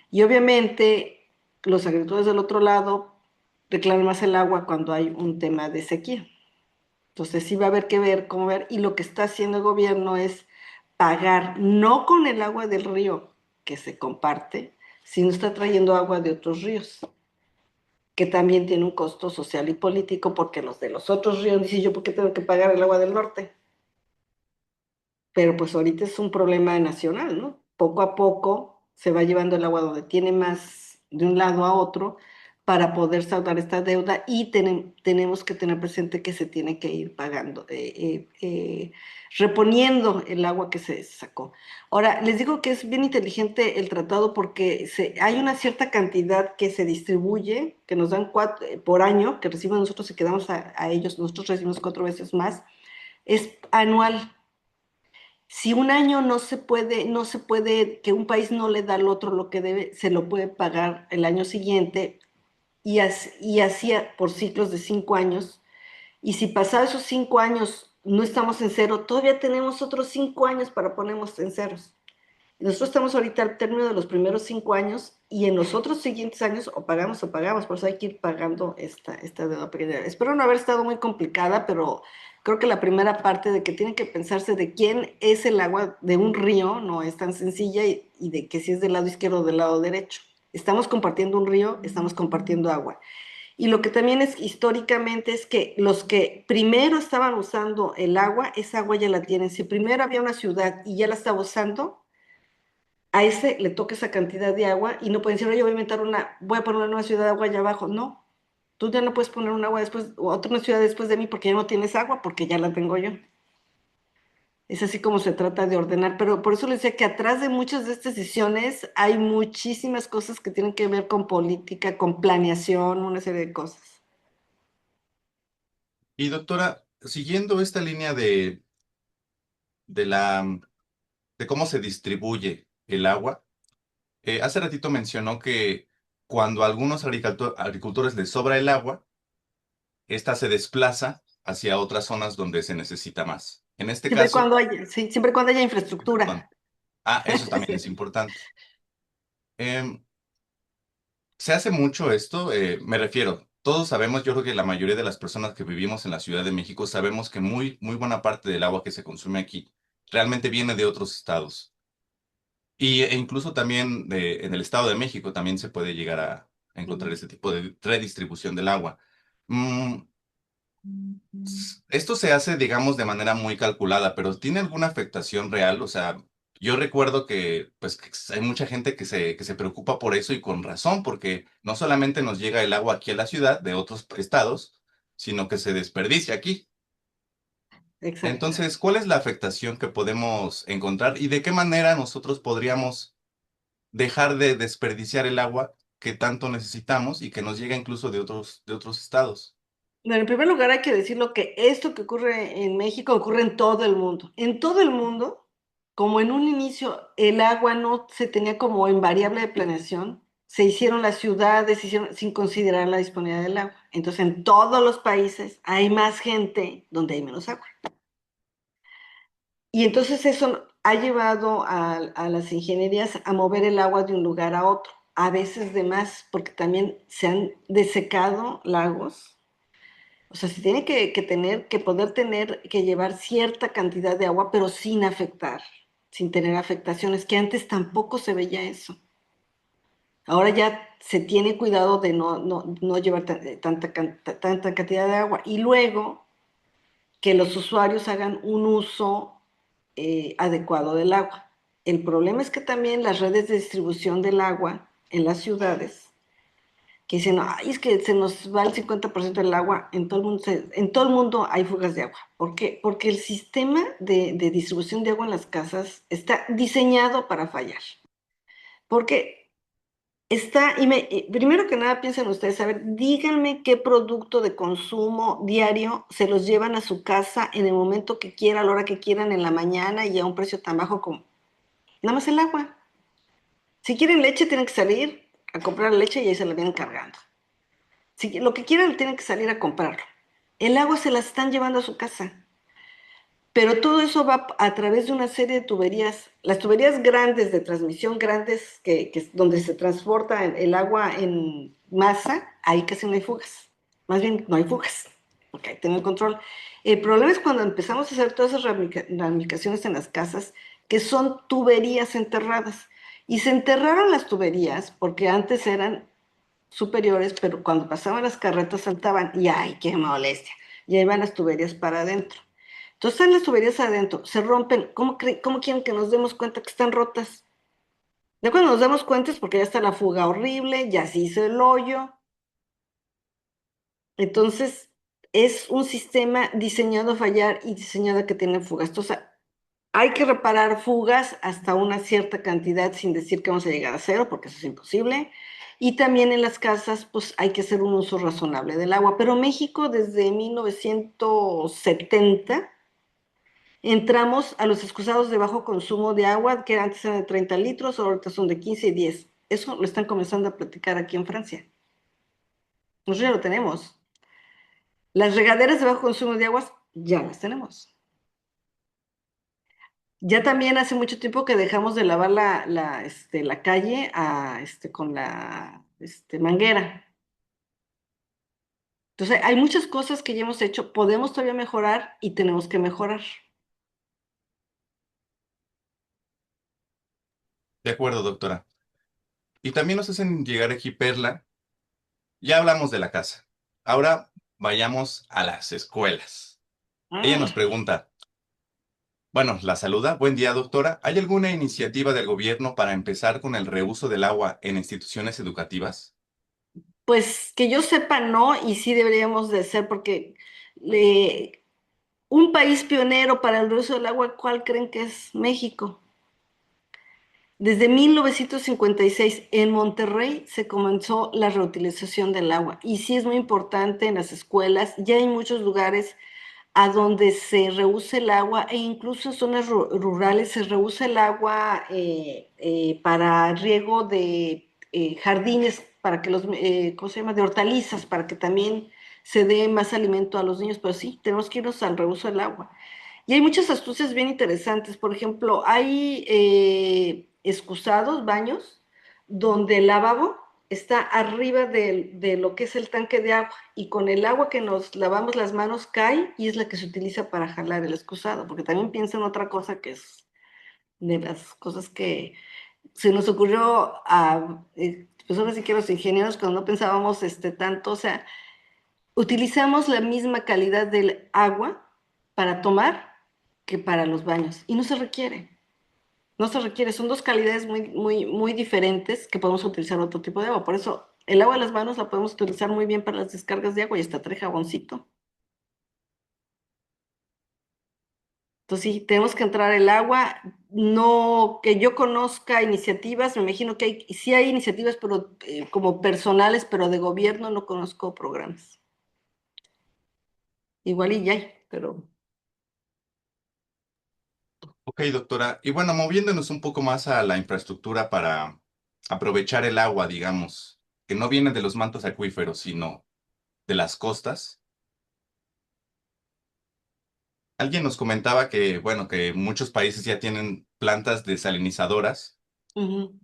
Y obviamente, los agricultores del otro lado reclaman más el agua cuando hay un tema de sequía. Entonces, sí va a haber que ver, cómo ver, y lo que está haciendo el gobierno es pagar, no con el agua del río que se comparte, sino está trayendo agua de otros ríos, que también tiene un costo social y político, porque los de los otros ríos dicen, ¿yo por qué tengo que pagar el agua del norte? Pero pues ahorita es un problema nacional, ¿no? Poco a poco se va llevando el agua donde tiene más de un lado a otro, para poder saldar esta deuda y tenemos que tener presente que se tiene que ir pagando, reponiendo el agua que se sacó. Ahora, les digo que es bien inteligente el tratado porque hay una cierta cantidad que se distribuye, que nos dan por año, que recibimos nosotros y quedamos a ellos, nosotros recibimos 4 veces más, es anual. Si un año no se puede, que un país no le da al otro lo que debe, se lo puede pagar el año siguiente y así por ciclos de 5 años. Y si pasado esos 5 años no estamos en cero, todavía tenemos otros 5 años para ponernos en ceros. Nosotros estamos ahorita al término de los primeros 5 años y en los otros siguientes años o pagamos, por eso hay que ir pagando esta deuda pequeña. Espero no haber estado muy complicada, pero creo que la primera parte de que tiene que pensarse de quién es el agua de un río no es tan sencilla y de que si es del lado izquierdo o del lado derecho. Estamos compartiendo un río, estamos compartiendo agua. Y lo que también es históricamente es que los que primero estaban usando el agua, esa agua ya la tienen. Si primero había una ciudad y ya la estaba usando, a ese le toca esa cantidad de agua y no pueden decir, oye, voy a poner una nueva ciudad de agua allá abajo. No, tú ya no puedes poner un agua después, o otra una ciudad después de mí porque ya no tienes agua, porque ya la tengo yo. Es así como se trata de ordenar, pero por eso les decía que atrás de muchas de estas decisiones hay muchísimas cosas que tienen que ver con política, con planeación, una serie de cosas.
Y doctora, siguiendo esta línea de la, de cómo se distribuye el agua, hace ratito mencionó que cuando a algunos agricultores les sobra el agua, esta se desplaza hacia otras zonas donde se necesita más. En este
Siempre y
caso,
cuando haya, sí, siempre y cuando haya
perdón.
infraestructura.
Eso también es
Sí.
importante. Em, Se hace mucho esto, me refiero, todos sabemos, yo creo que la mayoría de las personas que vivimos en la Ciudad de México sabemos que muy buena parte del agua que se consume aquí realmente viene de otros estados. E incluso también en el Estado de México también se puede llegar a encontrar
Ujú.
ese tipo de redistribución del agua. Mm, Esto se hace, digamos, de manera muy calculada, pero ¿tiene alguna afectación real? O sea, yo recuerdo que, pues, que hay mucha gente que se preocupa por eso y con razón, porque no solamente nos llega el agua aquí a la ciudad de otros estados, sino que se desperdicia aquí.
Exacto.
Entonces, ¿cuál es la afectación que podemos encontrar y de qué manera nosotros podríamos dejar de desperdiciar el agua que tanto necesitamos y que nos llega incluso de otros estados?
Bueno, en primer lugar hay que decirlo que esto que ocurre en México ocurre en todo el mundo. En todo el mundo, como en un inicio el agua no se tenía como en variable de planeación, se hicieron las ciudades, se hicieron sin considerar la disponibilidad del agua. Entonces, en todos los países hay más gente donde hay menos agua. Y entonces eso ha llevado a las ingenierías a mover el agua de un lugar a otro, a veces de más, porque también se han desecado lagos. O sea, se tiene que poder tener, que llevar cierta cantidad de agua, pero sin afectar, sin tener afectaciones, que antes tampoco se veía eso. Ahora ya se tiene cuidado de no llevar tanta cantidad de agua. Y luego que los usuarios hagan un uso adecuado del agua. El problema es que también las redes de distribución del agua en las ciudades que dicen, ay, es que se nos va el 50% del agua, en todo el mundo hay fugas de agua. ¿Por qué? Porque el sistema de distribución de agua en las casas está diseñado para fallar. Porque primero que nada piensen ustedes, a ver, díganme qué producto de consumo diario se los llevan a su casa en el momento que quieran, a la hora que quieran, en la mañana y a un precio tan bajo como nada más el agua. Si quieren leche, tienen que salir a comprar leche y ahí se la vienen cargando. Si lo que quieran, tienen que salir a comprarlo. El agua se la están llevando a su casa. Pero todo eso va a través de una serie de tuberías. Las tuberías grandes de transmisión, grandes, donde se transporta el agua en masa, ahí casi no hay fugas. Más bien, no hay fugas, porque hay que tener control. El problema es cuando empezamos a hacer todas esas ramificaciones en las casas, que son tuberías enterradas. Y se enterraron las tuberías porque antes eran superiores, pero cuando pasaban las carretas saltaban y ¡ay, qué molestia! Ya iban las tuberías para adentro. Entonces están las tuberías adentro, se rompen. ¿Cómo quieren que nos demos cuenta que están rotas? Ya cuando nos damos cuenta es porque ya está la fuga horrible, ya se hizo el hoyo. Entonces, es un sistema diseñado a fallar y diseñado a que tiene fugas. Entonces, hay que reparar fugas hasta una cierta cantidad sin decir que vamos a llegar a cero, porque eso es imposible. Y también en las casas, pues hay que hacer un uso razonable del agua. Pero México, desde 1970, entramos a los excusados de bajo consumo de agua, que antes eran de 30 litros, ahorita son de 15 y 10. Eso lo están comenzando a platicar aquí en Francia. Nosotros ya lo tenemos. Las regaderas de bajo consumo de aguas ya las tenemos. Ya también hace mucho tiempo que dejamos de lavar la calle con la manguera. Entonces, hay muchas cosas que ya hemos hecho, podemos todavía mejorar y tenemos que mejorar.
De acuerdo, doctora. Y también nos hacen llegar aquí Perla. Ya hablamos de la casa. Ahora vayamos a las escuelas. Ella nos
Mm.
pregunta, bueno, la saluda. Buen día, doctora. ¿Hay alguna iniciativa del gobierno para empezar con el reuso del agua en instituciones educativas?
Pues que yo sepa, no, y sí deberíamos de ser, porque le- un país pionero para el uso del agua, ¿cuál creen que es México? Desde 1956 en Monterrey se comenzó la reutilización del agua y sí es muy importante en las escuelas. Ya hay muchos lugares a donde se reusa el agua e incluso en zonas rurales se reusa el agua para riego de jardines, para que ¿cómo se llama? De hortalizas, para que también se dé más alimento a los niños. Pero sí, tenemos que irnos al reuso del agua. Y hay muchas astucias bien interesantes. Por ejemplo, hay excusados, baños, donde el lavabo está arriba de lo que es el tanque de agua y con el agua que nos lavamos las manos cae y es la que se utiliza para jalar el excusado, porque también piensa en otra cosa que es de las cosas que se nos ocurrió a, pues ahora sí que los ingenieros cuando no pensábamos tanto, o sea, utilizamos la misma calidad del agua para tomar que para los baños y no se requiere. No se requiere, son dos calidades muy, muy, muy diferentes que podemos utilizar otro tipo de agua. Por eso, el agua de las manos la podemos utilizar muy bien para las descargas de agua y hasta trae jaboncito. Entonces, sí, tenemos que entrar el agua. No que yo conozca iniciativas, me imagino que sí hay iniciativas, pero como personales, pero de gobierno no conozco programas. Igual y ya hay, pero
Ok, doctora. Y bueno, moviéndonos un poco más a la infraestructura para aprovechar el agua, digamos, que no viene de los mantos acuíferos, sino de las costas. Alguien nos comentaba que, bueno, que muchos países ya tienen plantas desalinizadoras.
ujú.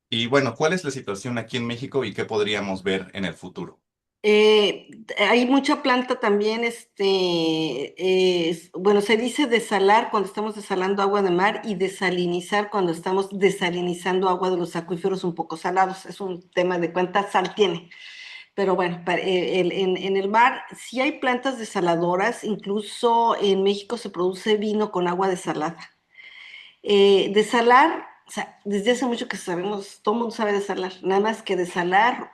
Y bueno, ¿cuál es la situación aquí en México y qué podríamos ver en el futuro?
Hay mucha planta también, bueno, se dice desalar cuando estamos desalando agua de mar y desalinizar cuando estamos desalinizando agua de los acuíferos un poco salados. Es un tema de cuánta sal tiene. Pero bueno, en el mar sí hay plantas desaladoras, incluso en México se produce vino con agua desalada. Desalar, o sea, desde hace mucho que sabemos, todo el mundo sabe desalar, nada más que desalar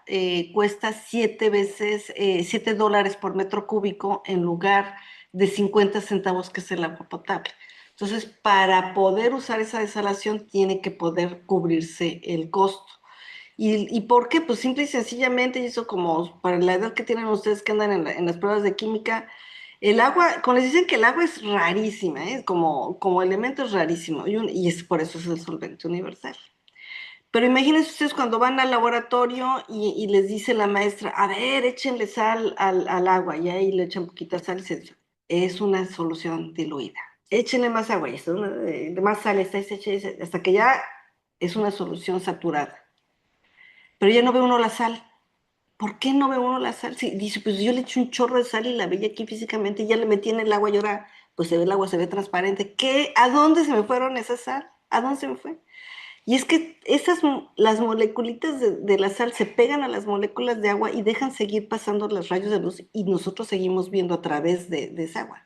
cuesta 7 veces, $7 por metro cúbico en lugar de 50 centavos que es el agua potable. Entonces, para poder usar esa desalación, tiene que poder cubrirse el costo. ¿Y por qué? Pues simple y sencillamente, y eso como para la edad que tienen ustedes que andan en las pruebas de química, el agua, como les dicen que el agua es rarísima, ¿eh? Como elemento es rarísimo, y es por eso es el solvente universal. Pero imagínense ustedes cuando van al laboratorio y les dice la maestra, a ver, échenle sal al agua, y ahí le echan poquita sal y se dice, es una solución diluida. Échenle más agua, y esto, más sal, hasta que ya es una solución saturada. Pero ya no ve uno la sal. ¿Por qué no ve uno la sal? Sí, dice, pues yo le eché un chorro de sal y la veía aquí físicamente, y ya le metí en el agua y ahora pues se ve el agua, se ve transparente. ¿Qué? ¿A dónde se me fueron esas sal? ¿A dónde se me fue? Y es que las moleculitas de la sal se pegan a las moléculas de agua y dejan seguir pasando los rayos de luz y nosotros seguimos viendo a través de esa agua.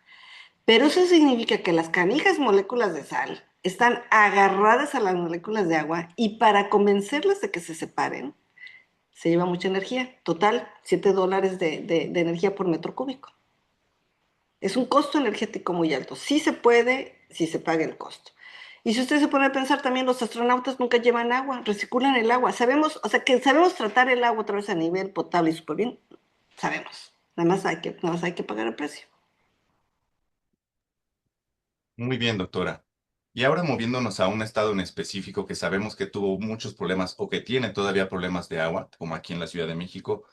Pero eso significa que las canijas moléculas de sal están agarradas a las moléculas de agua y para convencerlas de que se separen, se lleva mucha energía. Total, $7 de energía por metro cúbico. Es un costo energético muy alto. Sí se puede, si se paga el costo. Y si usted se pone a pensar, también los astronautas nunca llevan agua, recirculan el agua. Sabemos, o sea, que sabemos tratar el agua otra vez a nivel potable y súper bien, sabemos. Nada más hay que pagar el precio.
Muy bien, doctora. Y ahora moviéndonos a un estado en específico que sabemos que tuvo muchos problemas o que tiene todavía problemas de agua, como aquí en la Ciudad de México,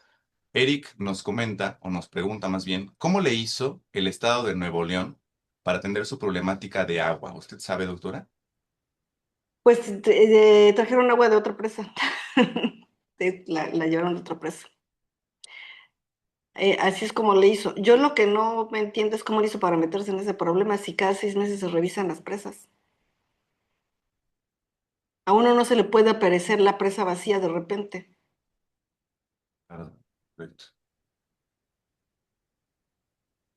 Eric nos comenta o nos pregunta más bien, ¿cómo le hizo el estado de Nuevo León para atender su problemática de agua? ¿Usted sabe, doctora?
Pues trajeron agua de otra presa. La llevaron de otra presa. Así es como le hizo. Yo lo que no me entiendo es cómo le hizo para meterse en ese problema si cada 6 meses se revisan las presas. A uno no se le puede aparecer la presa vacía de repente.
Ah, perfecto.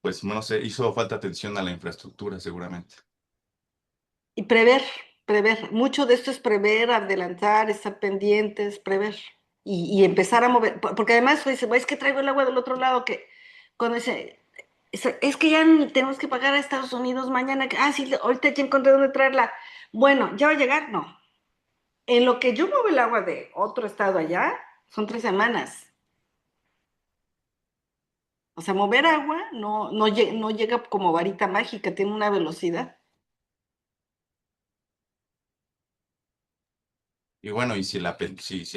Pues no sé, hizo falta atención a la infraestructura seguramente.
Y prever. Mucho de esto es prever, adelantar, estar pendientes, prever. Y empezar a mover. Porque además dice, es que traigo el agua del otro lado, que cuando dice, es que ya tenemos que pagar a Estados Unidos mañana. Sí, ahorita ya encontré dónde traerla. Bueno, ¿ya va a llegar? No. En lo que yo muevo el agua de otro estado allá, son 3 semanas. O sea, mover agua no llega como varita mágica, tiene una velocidad.
Y bueno, y si el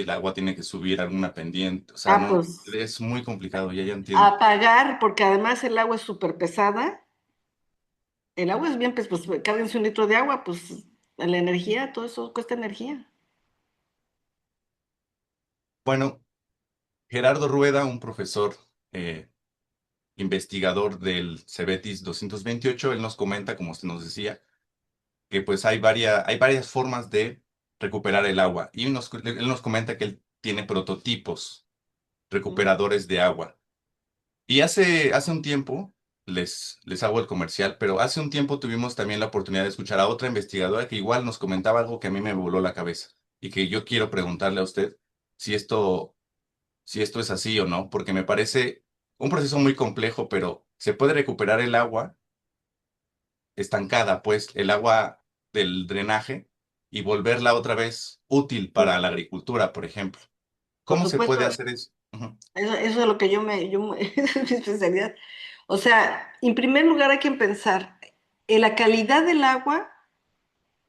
agua tiene que subir alguna pendiente, o sea,
Ah,
no,
pues
es muy complicado, ya entiendo.
apagar, porque además el agua es súper pesada. El agua es bien, pues cárguense 1 litro de agua, pues la energía, todo eso cuesta energía.
Bueno, Gerardo Rueda, un profesor eh, investigador del Cebetis 228, él nos comenta, como usted nos decía, que pues hay varias formas de recuperar el agua. Y él nos comenta que él tiene prototipos recuperadores de agua. Y hace un tiempo, les hago el comercial, pero hace un tiempo tuvimos también la oportunidad de escuchar a otra investigadora que igual nos comentaba algo que a mí me voló la cabeza y que yo quiero preguntarle a usted si esto es así o no, porque me parece un proceso muy complejo, pero se puede recuperar el agua estancada, pues el agua del drenaje y volverla otra vez útil para la agricultura, por ejemplo.
Por
¿Cómo se puede
supuesto,
hacer eso? Ujú.
eso es lo que esa es mi especialidad. O sea, en primer lugar hay que pensar, la calidad del agua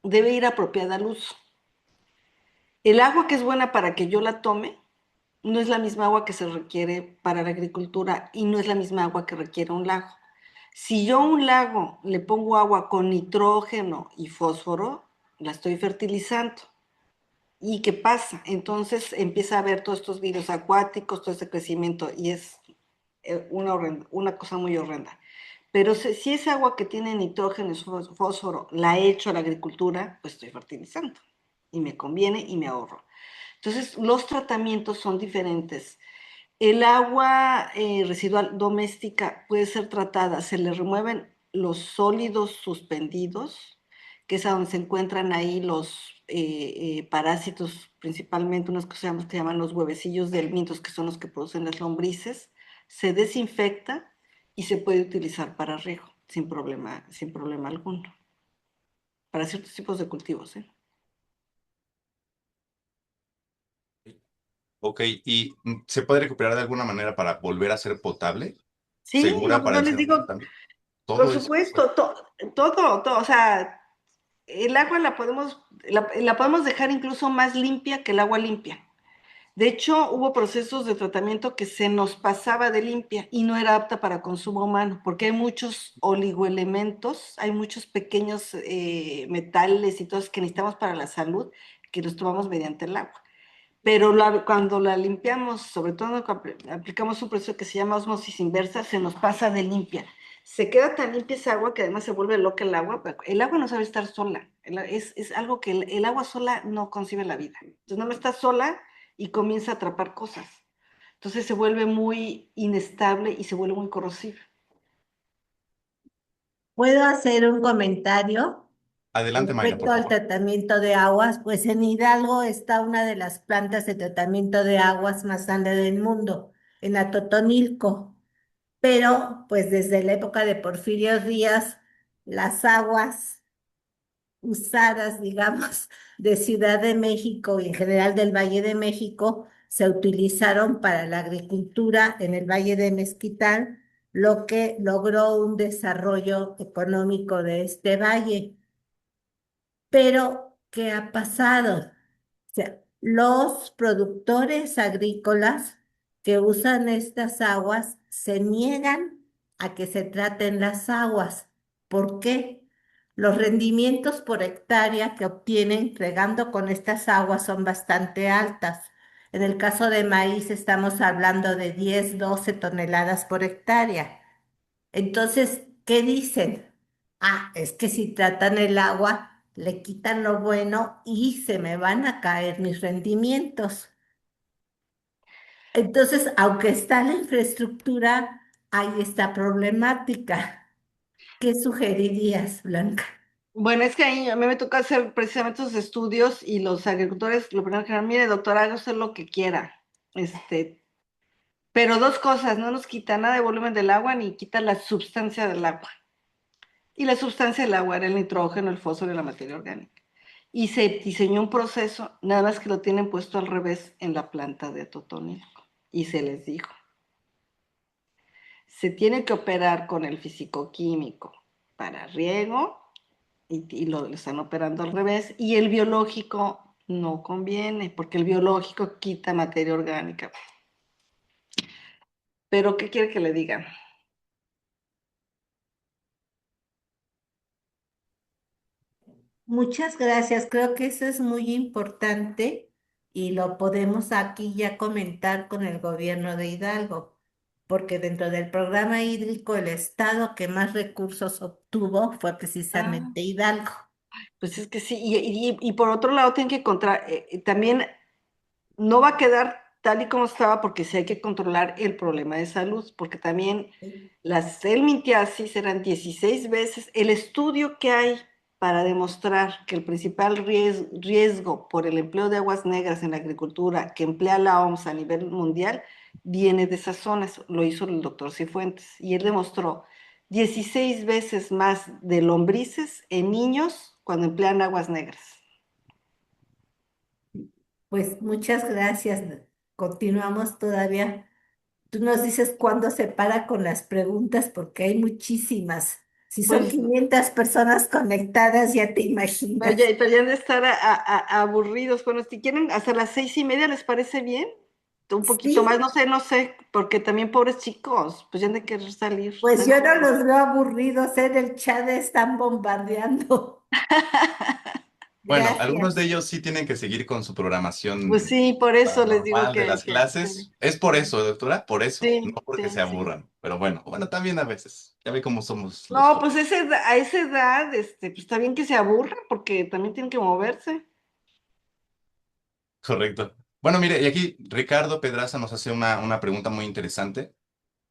debe ir apropiada al uso. El agua que es buena para que yo la tome no es la misma agua que se requiere para la agricultura y no es la misma agua que requiere un lago. Si yo a un lago le pongo agua con nitrógeno y fósforo, la estoy fertilizando. ¿Y qué pasa? Entonces empieza a haber todos estos virus acuáticos, todo este crecimiento y es una cosa muy horrenda. Pero si esa agua que tiene nitrógeno y fósforo la he hecho a la agricultura, pues estoy fertilizando y me conviene y me ahorro. Entonces, los tratamientos son diferentes. El agua residual doméstica puede ser tratada, se le remueven los sólidos suspendidos, que es a donde se encuentran ahí los parásitos, principalmente unos que se llaman los huevecillos de helmintos, que son los que producen las lombrices, se desinfecta y se puede utilizar para riego sin problema alguno, para ciertos tipos de cultivos, ¿eh?
Ok, ¿y se puede recuperar de alguna manera para volver a ser potable?
Sí,
¿Segura para
no
el
les
ser humano
digo,
también?
por
Todo eso.
supuesto, todo, o sea, el agua la podemos dejar incluso más limpia que el agua limpia. De hecho, hubo procesos de tratamiento que se nos pasaba de limpia y no era apta para consumo humano, porque hay muchos oligoelementos, hay muchos pequeños metales y todos que necesitamos para la salud que los tomamos mediante el agua. Pero cuando la limpiamos, sobre todo cuando aplicamos un proceso que se llama osmosis inversa, se nos pasa de limpia. Se queda tan limpia esa agua que además se vuelve loca el agua. Pero el agua no sabe estar sola. Es algo que el agua sola no concibe la vida. Entonces no está sola y comienza a atrapar cosas. Entonces se vuelve muy inestable y se vuelve muy corrosiva.
¿Puedo hacer un comentario?
Adelante, Mayra, por
Respecto al
favor.
tratamiento de aguas, pues en Hidalgo está una de las plantas de tratamiento de aguas más grandes del mundo, en Atotonilco. Pero pues desde la época de Porfirio Díaz, las aguas usadas, digamos, de Ciudad de México y en general del Valle de México se utilizaron para la agricultura en el Valle de Mezquital, lo que logró un desarrollo económico de este valle. Pero, ¿qué ha pasado? O sea, los productores agrícolas que usan estas aguas se niegan a que se traten las aguas. ¿Por qué? Los rendimientos por hectárea que obtienen regando con estas aguas son bastante altas. En el caso de maíz estamos hablando de 10, 12 toneladas por hectárea. Entonces, ¿qué dicen? Ah, es que si tratan el agua, le quitan lo bueno y se me van a caer mis rendimientos. Entonces, aunque está la infraestructura, hay esta problemática. ¿Qué sugerirías, Blanca?
Bueno, es que ahí a mí me toca hacer precisamente esos estudios y los agricultores lo primero que dijeron, mire, doctora, haga usted lo que quiera. Pero dos cosas, no nos quita nada de volumen del agua ni quita la sustancia del agua. Y la sustancia del agua era el nitrógeno, el fósforo y la materia orgánica. Y se diseñó un proceso, nada más que lo tienen puesto al revés en la planta de Totonilco. Y se les dijo, se tiene que operar con el fisicoquímico para riego y lo están operando al revés. Y el biológico no conviene, porque el biológico quita materia orgánica. Pero, ¿qué quiere que le diga?
Muchas gracias. Creo que eso es muy importante y lo podemos aquí ya comentar con el gobierno de Hidalgo, porque dentro del programa hídrico el estado que más recursos obtuvo fue
Ah,
precisamente Hidalgo.
pues es que sí, y por otro lado tienen que encontrar, también no va a quedar tal y como estaba porque sí hay que controlar el problema de salud, porque también las helmintiasis eran 16 veces. El estudio que hay para demostrar que el principal riesgo por el empleo de aguas negras en la agricultura que emplea la OMS a nivel mundial viene de esas zonas, lo hizo el doctor Cifuentes, y él demostró 16 veces más de lombrices en niños cuando emplean aguas negras.
Pues muchas gracias. Continuamos todavía. Tú nos dices cuándo se para con las preguntas porque hay muchísimas. Si son
Pues
500 personas conectadas, ya te imaginas.
pero ya han de estar aburridos. Bueno, si quieren hasta las 6:30, ¿les parece bien? Un poquito más,
Sí,
no sé, porque también pobres chicos, pues ya han de querer salir.
pues yo no los veo aburridos, en el chat están bombardeando.
Bueno, algunos
Gracias.
de ellos sí tienen que seguir con su
Pues
programación
sí, por eso les digo
normal de las
que
clases. Es por eso, doctora, por eso, no
sí,
porque
sí,
se
sí.
aburran. Pero bueno, también a veces. Ya ve cómo somos los
No,
jóvenes.
pues a esa edad, pues está bien que se aburran, porque también tienen que moverse.
Correcto. Bueno, mire, y aquí Ricardo Pedraza nos hace una pregunta muy interesante.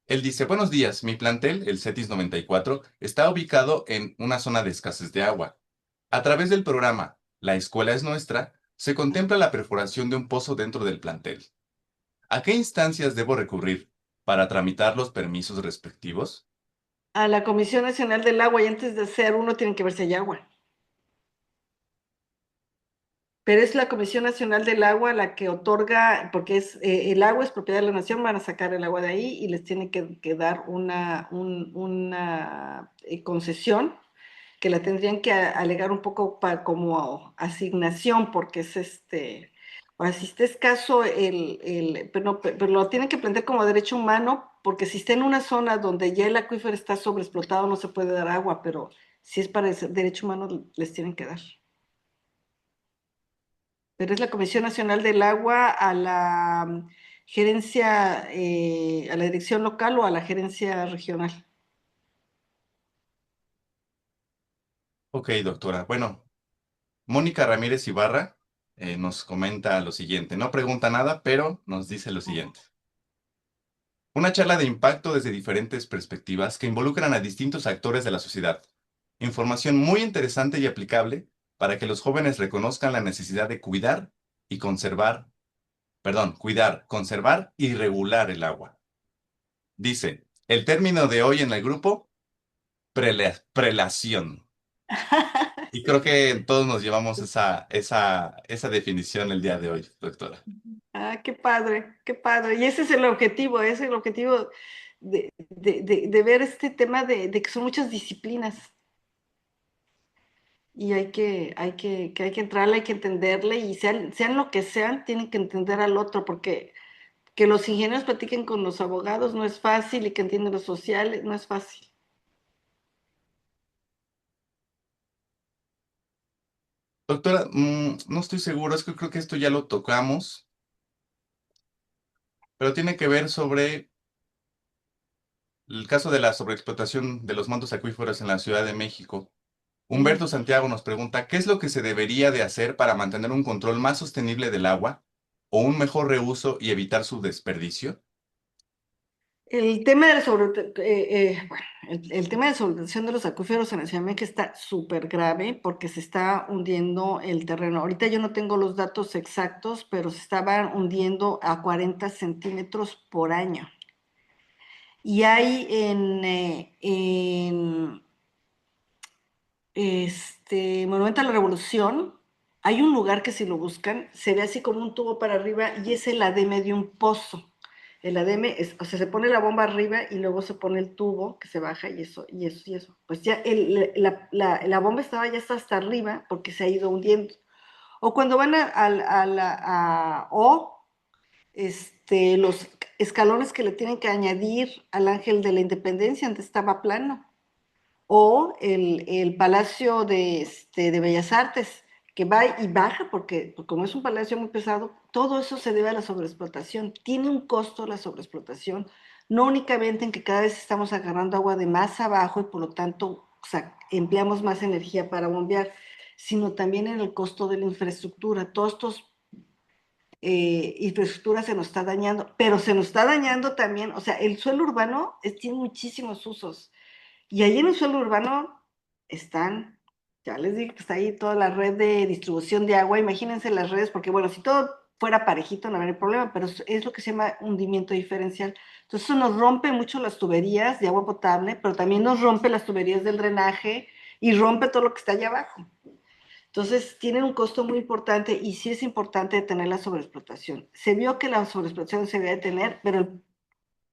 Él dice, buenos días, mi plantel, el CETIS 94, está ubicado en una zona de escasez de agua. A través del programa La Escuela es Nuestra, se contempla la perforación de un pozo dentro del plantel. ¿A qué instancias debo recurrir para tramitar los permisos respectivos?
A la Comisión Nacional del Agua, y antes de hacer uno, tienen que ver si hay agua. Pero es la Comisión Nacional del Agua la que otorga, porque el agua es propiedad de la nación, van a sacar el agua de ahí y les tiene que dar una concesión que la tendrían que alegar un poco como asignación, porque ahora si está escaso pero, pero lo tienen que plantear como derecho humano, porque si está en una zona donde ya el acuífero está sobreexplotado, no se puede dar agua, pero si es para ese derecho humano, les tienen que dar. Pero es la Comisión Nacional del Agua a la gerencia, a la dirección local o a la gerencia regional.
Ok, doctora. Bueno, Mónica Ramírez Ibarra nos comenta lo siguiente. No pregunta nada, pero nos dice lo siguiente. Una charla de impacto desde diferentes perspectivas que involucran a distintos actores de la sociedad. Información muy interesante y aplicable para que los jóvenes reconozcan la necesidad de cuidar y conservar, perdón, cuidar, conservar y regular el agua. Dice, el término de hoy en el grupo, prelación. Y creo que todos nos llevamos esa definición el día de hoy, doctora.
Ah, qué padre, qué padre. Y ese es el objetivo, ese es el objetivo de ver este tema de que son muchas disciplinas y hay que entrarle, hay que entenderle y sean lo que sean, tienen que entender al otro porque que los ingenieros platiquen con los abogados no es fácil y que entiendan los sociales no es fácil.
Doctora, no estoy seguro, es que creo que esto ya lo tocamos, pero tiene que ver sobre el caso de la sobreexplotación de los mantos acuíferos en la Ciudad de México. Humberto Santiago nos pregunta, ¿qué es lo que se debería de hacer para mantener un control más sostenible del agua o un mejor reuso y evitar su desperdicio?
El tema de la bueno, el tema de sobreprotección de los acuíferos en la Ciudad de México está súper grave porque se está hundiendo el terreno. Ahorita yo no tengo los datos exactos, pero se estaban hundiendo a 40 centímetros por año. Y hay en Monumento a la Revolución, hay un lugar que si lo buscan, se ve así como un tubo para arriba y es el ADM de un pozo. El ADM es, o sea, se pone la bomba arriba y luego se pone el tubo que se baja y eso, y eso, y eso. Pues ya la bomba estaba ya hasta arriba porque se ha ido hundiendo. O cuando van los escalones que le tienen que añadir al Ángel de la Independencia, antes estaba plano o el Palacio de Bellas Artes, que va y baja, porque como es un palacio muy pesado, todo eso se debe a la sobreexplotación. Tiene un costo la sobreexplotación, no únicamente en que cada vez estamos agarrando agua de más abajo y por lo tanto o sea, empleamos más energía para bombear, sino también en el costo de la infraestructura. Todos estos infraestructura se nos está dañando, pero se nos está dañando también, o sea, el suelo urbano tiene muchísimos usos. Y ahí en el suelo urbano están, ya les dije que está ahí toda la red de distribución de agua. Imagínense las redes, porque bueno, si todo fuera parejito no habría problema, pero es lo que se llama hundimiento diferencial. Entonces eso nos rompe mucho las tuberías de agua potable, pero también nos rompe las tuberías del drenaje y rompe todo lo que está allá abajo. Entonces, tienen un costo muy importante y sí es importante detener la sobreexplotación. Se vio que la sobreexplotación se debía detener, pero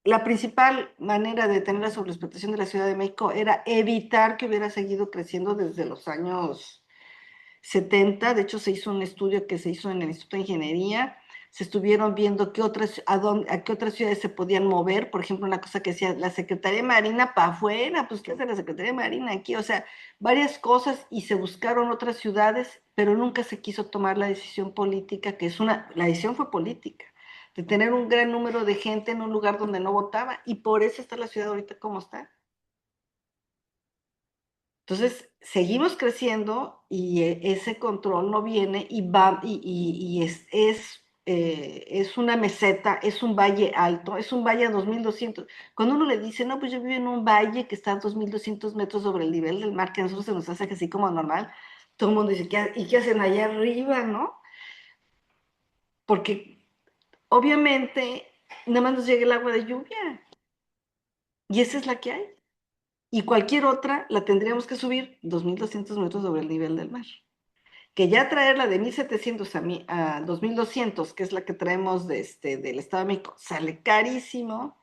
la principal manera de detener la sobreexplotación de la Ciudad de México era evitar que hubiera seguido creciendo desde los años 70. De hecho, se hizo un estudio que se hizo en el Instituto de Ingeniería. Se estuvieron viendo a qué otras ciudades se podían mover. Por ejemplo, una cosa que decía la Secretaría de Marina para afuera, pues ¿qué hace la Secretaría de Marina aquí? O sea, varias cosas y se buscaron otras ciudades, pero nunca se quiso tomar la decisión política, la decisión fue política, de tener un gran número de gente en un lugar donde no votaba y por eso está la ciudad ahorita como está. Entonces, seguimos creciendo y ese control no viene y va y es una meseta, es un valle alto, es un valle a 2.200. Cuando uno le dice, no, pues yo vivo en un valle que está a 2.200 metros sobre el nivel del mar, que a nosotros se nos hace así como normal, todo el mundo dice, ¿y qué hacen allá arriba, no? Porque obviamente nada más nos llega el agua de lluvia y esa es la que hay. Y cualquier otra la tendríamos que subir 2.200 metros sobre el nivel del mar. Que ya traerla de 1.700 a 2.200, que es la que traemos del Estado de México, sale carísimo.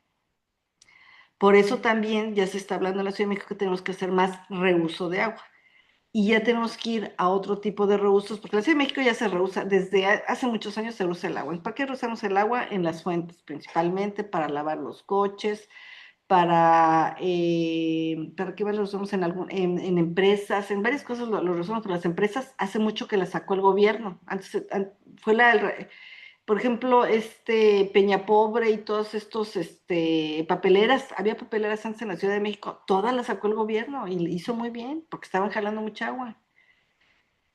Por eso también ya se está hablando en la Ciudad de México que tenemos que hacer más reuso de agua. Y ya tenemos que ir a otro tipo de reusos, porque la Ciudad de México ya se reusa, desde hace muchos años se usa el agua. ¿Para qué usamos el agua? En las fuentes, principalmente para lavar los coches, para qué más lo usamos en empresas, en varias cosas lo usamos, pero las empresas hace mucho que las sacó el gobierno. Antes fue por ejemplo, Peña Pobre y todos estos papeleras, había papeleras antes en la Ciudad de México, todas las sacó el gobierno y le hizo muy bien, porque estaban jalando mucha agua.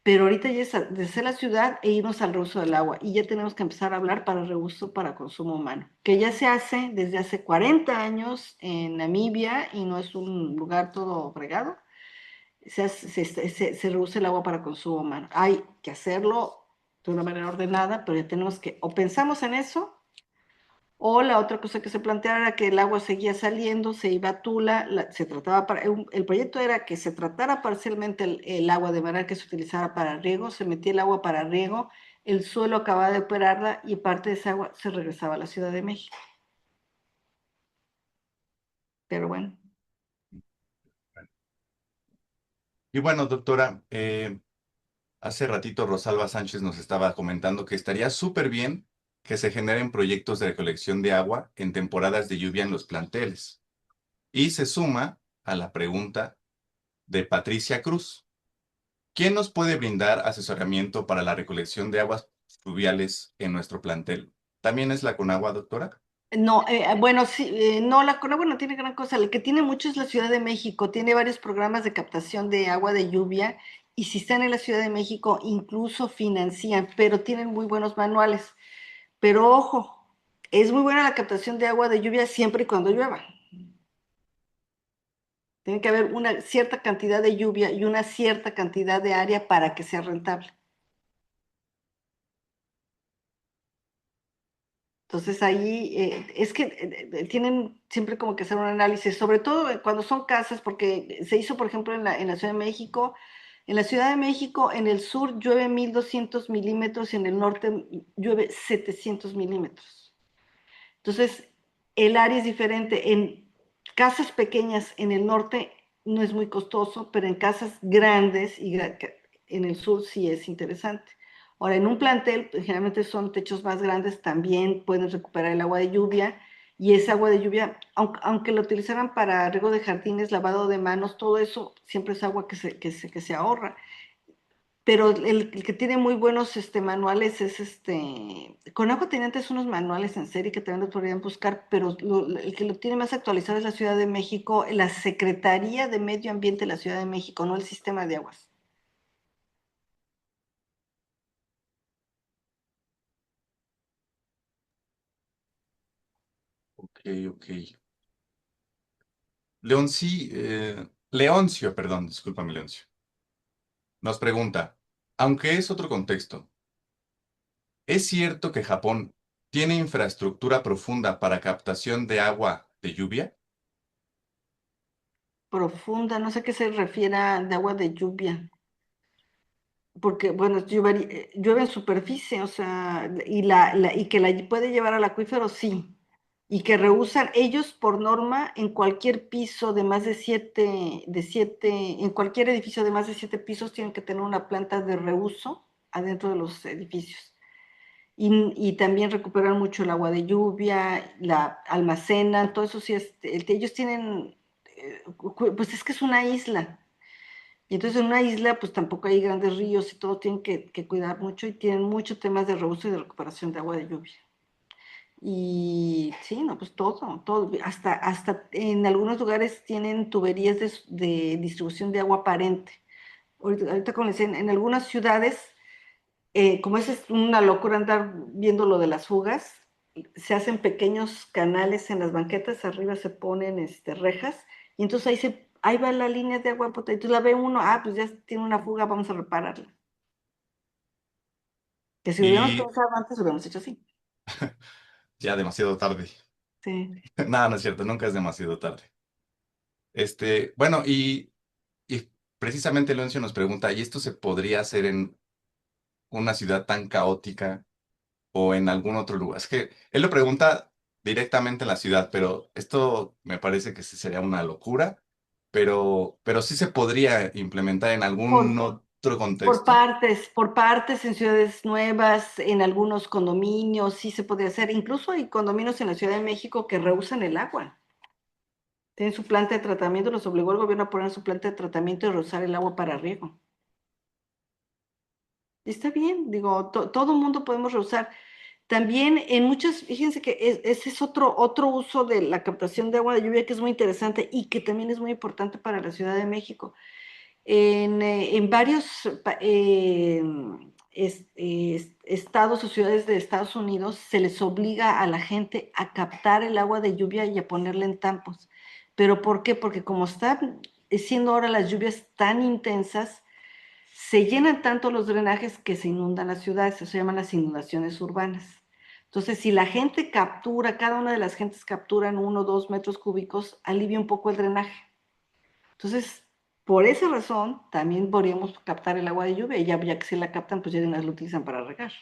Pero ahorita ya es de ser la ciudad e irnos al reuso del agua. Y ya tenemos que empezar a hablar para reuso para consumo humano, que ya se hace desde hace 40 años en Namibia y no es un lugar todo fregado. se reduce el agua para consumo humano. Hay que hacerlo de una manera ordenada, pero ya tenemos que, o pensamos en eso, o la otra cosa que se planteaba era que el agua seguía saliendo, se iba a Tula, se trataba el proyecto era que se tratara parcialmente el agua de manera que se utilizara para riego, se metía el agua para riego, el suelo acababa de operarla y parte de esa agua se regresaba a la Ciudad de México. Pero bueno.
Y bueno, doctora, hace ratito Rosalba Sánchez nos estaba comentando que estaría súper bien que se generen proyectos de recolección de agua en temporadas de lluvia en los planteles. Y se suma a la pregunta de Patricia Cruz. ¿Quién nos puede brindar asesoramiento para la recolección de aguas fluviales en nuestro plantel? ¿También es la Conagua, doctora?
No, bueno, sí, no, la Conagua no tiene gran cosa. El que tiene mucho es la Ciudad de México. Tiene varios programas de captación de agua de lluvia y si están en la Ciudad de México, incluso financian, pero tienen muy buenos manuales. Pero ojo, es muy buena la captación de agua de lluvia siempre y cuando llueva. Tiene que haber una cierta cantidad de lluvia y una cierta cantidad de área para que sea rentable. Entonces ahí es que tienen siempre como que hacer un análisis, sobre todo cuando son casas, porque se hizo, por ejemplo, en la Ciudad de México. En la Ciudad de México, en el sur llueve 1200 milímetros y en el norte llueve 700 milímetros. Entonces, el área es diferente. En casas pequeñas en el norte no es muy costoso, pero en casas grandes y en el sur sí es interesante. Ahora, en un plantel, pues, generalmente son techos más grandes, también pueden recuperar el agua de lluvia y esa agua de lluvia, aunque lo utilizaran para riego de jardines, lavado de manos, todo eso siempre es agua que se ahorra. Pero el que tiene muy buenos manuales es Conajo tenía antes unos manuales en serie que también los podrían buscar, pero el que lo tiene más actualizado es la Ciudad de México, la Secretaría de Medio Ambiente de la Ciudad de México, no el sistema de aguas.
Ok, ok. Leoncio, perdón, discúlpame, Leoncio. Nos pregunta, aunque es otro contexto, ¿es cierto que Japón tiene infraestructura profunda para captación de agua de lluvia?
Profunda, no sé a qué se refiere de agua de lluvia, porque, bueno, llueve en superficie, o sea, y que la puede llevar al acuífero, sí, y que reusan ellos por norma en cualquier piso de más en cualquier edificio de más de 7 pisos tienen que tener una planta de reuso adentro de los edificios. Y también recuperan mucho el agua de lluvia, la almacenan, todo eso sí, ellos tienen, pues es que es una isla. Y entonces en una isla, pues tampoco hay grandes ríos y todo tienen que cuidar mucho y tienen muchos temas de reuso y de recuperación de agua de lluvia. Y sí, no, pues todo, hasta en algunos lugares tienen tuberías de distribución de agua aparente. Ahorita como les decía, en algunas ciudades, como es una locura andar viendo lo de las fugas, se hacen pequeños canales en las banquetas, arriba se ponen rejas, y entonces ahí va la línea de agua potable, entonces la ve uno, pues ya tiene una fuga, vamos a repararla. Que si lo hubiéramos
Y
pensado antes, lo hubiéramos hecho así.
ya demasiado tarde.
Sí.
Nada, no es cierto, nunca es demasiado tarde. Bueno, y precisamente Leoncio nos pregunta, ¿y esto se podría hacer en una ciudad tan caótica o en algún otro lugar? Es que él lo pregunta directamente en la ciudad, pero esto me parece que sí sería una locura, pero sí se podría implementar en algún
Por,
otro contexto.
por partes en ciudades nuevas, en algunos condominios, sí se podría hacer. Incluso hay condominios en la Ciudad de México que reusan el agua. Tienen su planta de tratamiento, los obligó el gobierno a poner su planta de tratamiento y reusar el agua para riego. Y está bien, digo, todo el mundo podemos reusar. También en muchas, fíjense que ese es otro uso de la captación de agua de lluvia que es muy interesante y que también es muy importante para la Ciudad de México. En varios estados o ciudades de Estados Unidos se les obliga a la gente a captar el agua de lluvia y a ponerla en tampos. ¿Pero por qué? Porque como siendo ahora las lluvias tan intensas, se llenan tanto los drenajes que se inundan las ciudades, eso se llaman las inundaciones urbanas. Entonces, si la gente captura, cada una de las gentes capturan 1 o 2 metros cúbicos, alivia un poco el drenaje. Entonces, por esa razón, también podríamos captar el agua de lluvia, y ya que si la captan, pues ya de una vez lo utilizan para regar.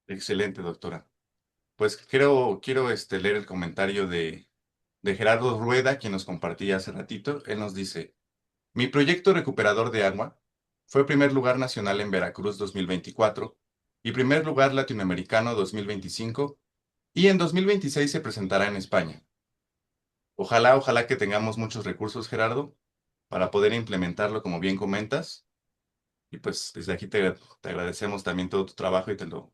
Excelente, doctora. Pues quiero leer el comentario de Gerardo Rueda, quien nos compartía hace ratito. Él nos dice, mi proyecto recuperador de agua fue primer lugar nacional en Veracruz 2024 y primer lugar latinoamericano 2025 y en 2026 se presentará en España. Ojalá que tengamos muchos recursos, Gerardo, para poder implementarlo como bien comentas. Y pues desde aquí te agradecemos también todo tu trabajo y te lo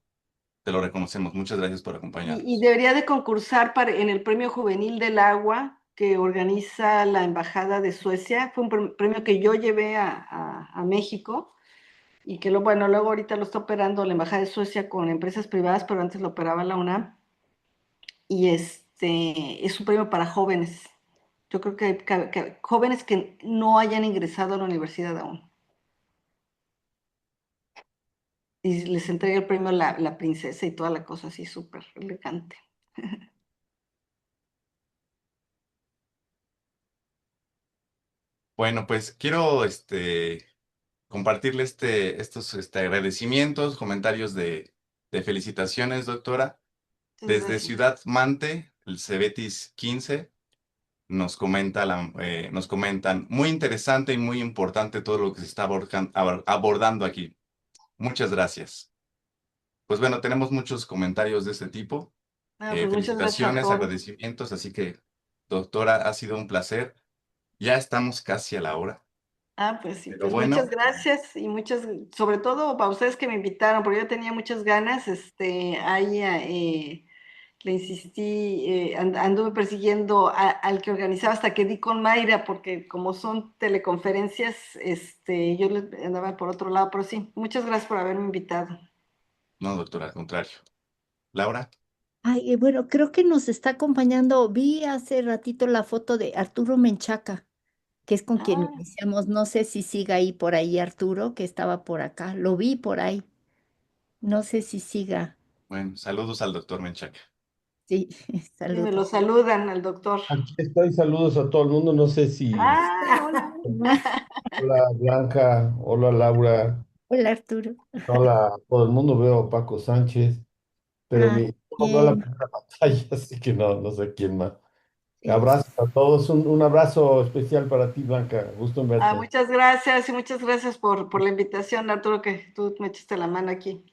reconocemos. Muchas gracias por
Y
acompañarnos.
debería de concursar en el Premio Juvenil del Agua que organiza la Embajada de Suecia. Fue un premio que yo llevé a México y que bueno, luego ahorita lo está operando la Embajada de Suecia con empresas privadas, pero antes lo operaba la UNAM. Y es un premio para jóvenes. Yo creo que jóvenes que no hayan ingresado a la universidad aún. Y les entrega el premio la princesa y toda la cosa así súper elegante.
Bueno, pues quiero compartirle estos agradecimientos, comentarios de felicitaciones, doctora.
Muchas
Desde
gracias.
Ciudad Mante, el Cebetis 15, nos comentan, muy interesante y muy importante todo lo que se está abordando aquí. Muchas gracias. Pues bueno, tenemos muchos comentarios de este tipo.
Pues muchas gracias a
Felicitaciones,
todos.
agradecimientos, así que, doctora, ha sido un placer. Ya estamos casi a la hora,
Pues sí,
pero
pues muchas
bueno,
gracias y sobre todo para ustedes que me invitaron, porque yo tenía muchas ganas, ahí le insistí, anduve persiguiendo al que organizaba hasta que di con Mayra, porque como son teleconferencias, yo andaba por otro lado, pero sí, muchas gracias por haberme invitado.
no, doctora, al contrario. Laura,
Ay, bueno, creo que nos está acompañando. Vi hace ratito la foto de Arturo Menchaca, que es con quien
Ah,
iniciamos. No sé si siga ahí por ahí Arturo, que estaba por acá. Lo vi por ahí. No sé si siga.
bueno, saludos al doctor Menchaca.
Sí,
y me
saludos.
lo saludan al doctor.
Aquí estoy, saludos a todo el mundo. No sé si.
Hola.
Hola Blanca, hola Laura,
Hola Arturo.
hola a todo el mundo. Veo a Paco Sánchez, pero
Ah,
no veo la
bien.
primera pantalla, así que no sé quién más.
Sí.
Abrazos a todos, un abrazo especial para ti, Blanca. Gusto en verte.
Muchas gracias y muchas gracias por la invitación, Arturo, que tú me echaste la mano aquí.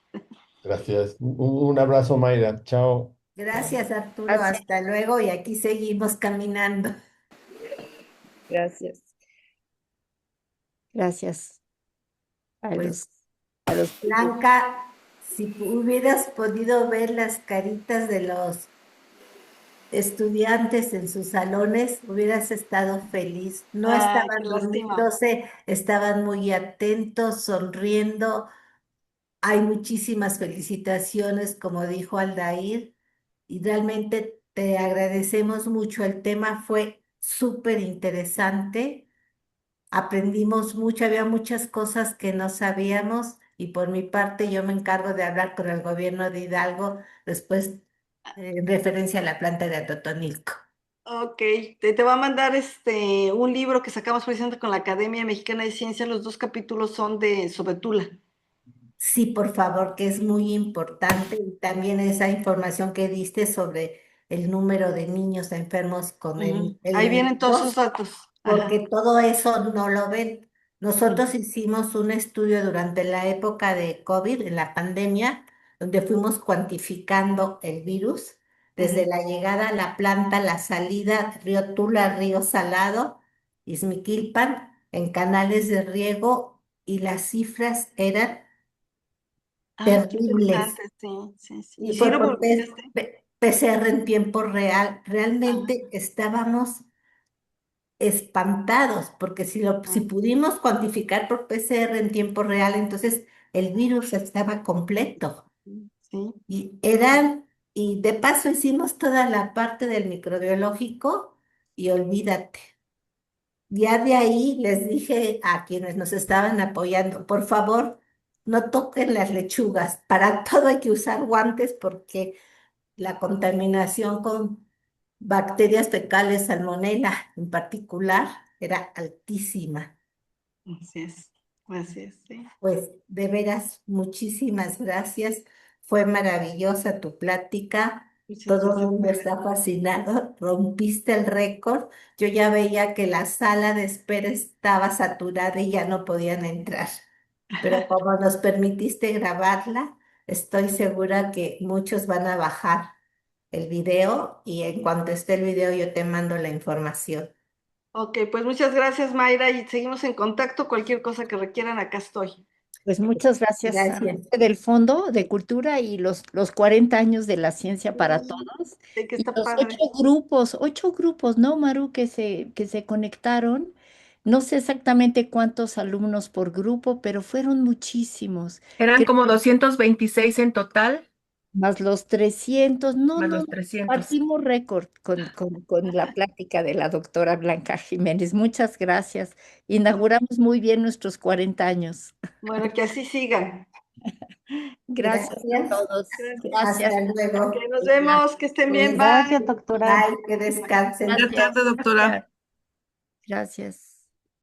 Gracias. Un abrazo, Mayra. Chao.
Gracias, Arturo.
Gracias.
Hasta luego y aquí seguimos caminando.
Gracias. Gracias a
Pues,
los públicos.
Blanca, si hubieras podido ver las caritas de los estudiantes en sus salones, hubieras estado feliz. No
Qué
estaban
lástima.
durmiéndose, estaban muy atentos, sonriendo. Hay muchísimas felicitaciones, como dijo Aldair, y realmente te agradecemos mucho. El tema fue súper interesante. Aprendimos mucho, había muchas cosas que no sabíamos y por mi parte yo me encargo de hablar con el gobierno de Hidalgo después en referencia a la planta de Atotonilco.
Ok, te va a mandar un libro que sacamos precisamente con la Academia Mexicana de Ciencias. Los 2 capítulos son sobre Tula.
Sí, por favor, que es muy importante y también esa información que diste sobre el número de niños enfermos con
Ujú.
el
Ahí vienen todos sus
meningos,
datos. Ajá.
porque todo eso no lo ven.
Ujú,
Nosotros hicimos un estudio durante la época de COVID, en la pandemia, donde fuimos cuantificando el virus desde
ujú.
la llegada a la planta, la salida, Río Tula, Río Salado, Izmiquilpan, en canales de riego, y las cifras eran
Qué
terribles.
interesante, sí, sí, sí. ¿Y
Y
sí
fue
lo
por
publicaste?
PCR en tiempo real. Realmente
Ah,
estábamos espantados, porque si
ah,
pudimos cuantificar por PCR en tiempo real, entonces el virus estaba completo.
sí.
Y eran Y de paso hicimos toda la parte del microbiológico y olvídate. Ya de ahí les dije a quienes nos estaban apoyando, por favor, no toquen las lechugas. Para todo hay que usar guantes porque la contaminación con bacterias fecales, salmonela en particular, era altísima.
Así es, así es, sí.
Pues de veras, muchísimas gracias. Fue maravillosa tu plática.
Muchas
Todo el
gracias,
mundo
Mayra.
está fascinado. Rompiste el récord. Yo ya veía que la sala de espera estaba saturada y ya no podían entrar. Pero como nos permitiste grabarla, estoy segura que muchos van a bajar el video y en cuanto esté el video yo te mando la información.
Ok, pues muchas gracias, Mayra, y seguimos en contacto. Cualquier cosa que requieran, acá estoy.
Pues muchas gracias a la
Gracias.
gente del Fondo de Cultura y los 40 años de la ciencia para
Sí,
todos.
sé que
Y
está
los
padre.
ocho grupos, ¿no, Maru? Que se conectaron. No sé exactamente cuántos alumnos por grupo, pero fueron muchísimos.
Eran
Que
como 226 en total,
más los 300, no,
más
no,
los
no,
300.
partimos récord con la plática de la doctora Blanca Jiménez. Muchas gracias. Inauguramos muy bien nuestros 40 años.
Bueno, que así sigan.
Gracias a
Gracias.
todos.
Gracias.
Gracias.
Hasta
Ok,
luego.
nos vemos, que estén bien, bye.
Gracias, doctora.
Bye, que descansen.
Buena tarde,
Gracias.
doctora.
Gracias.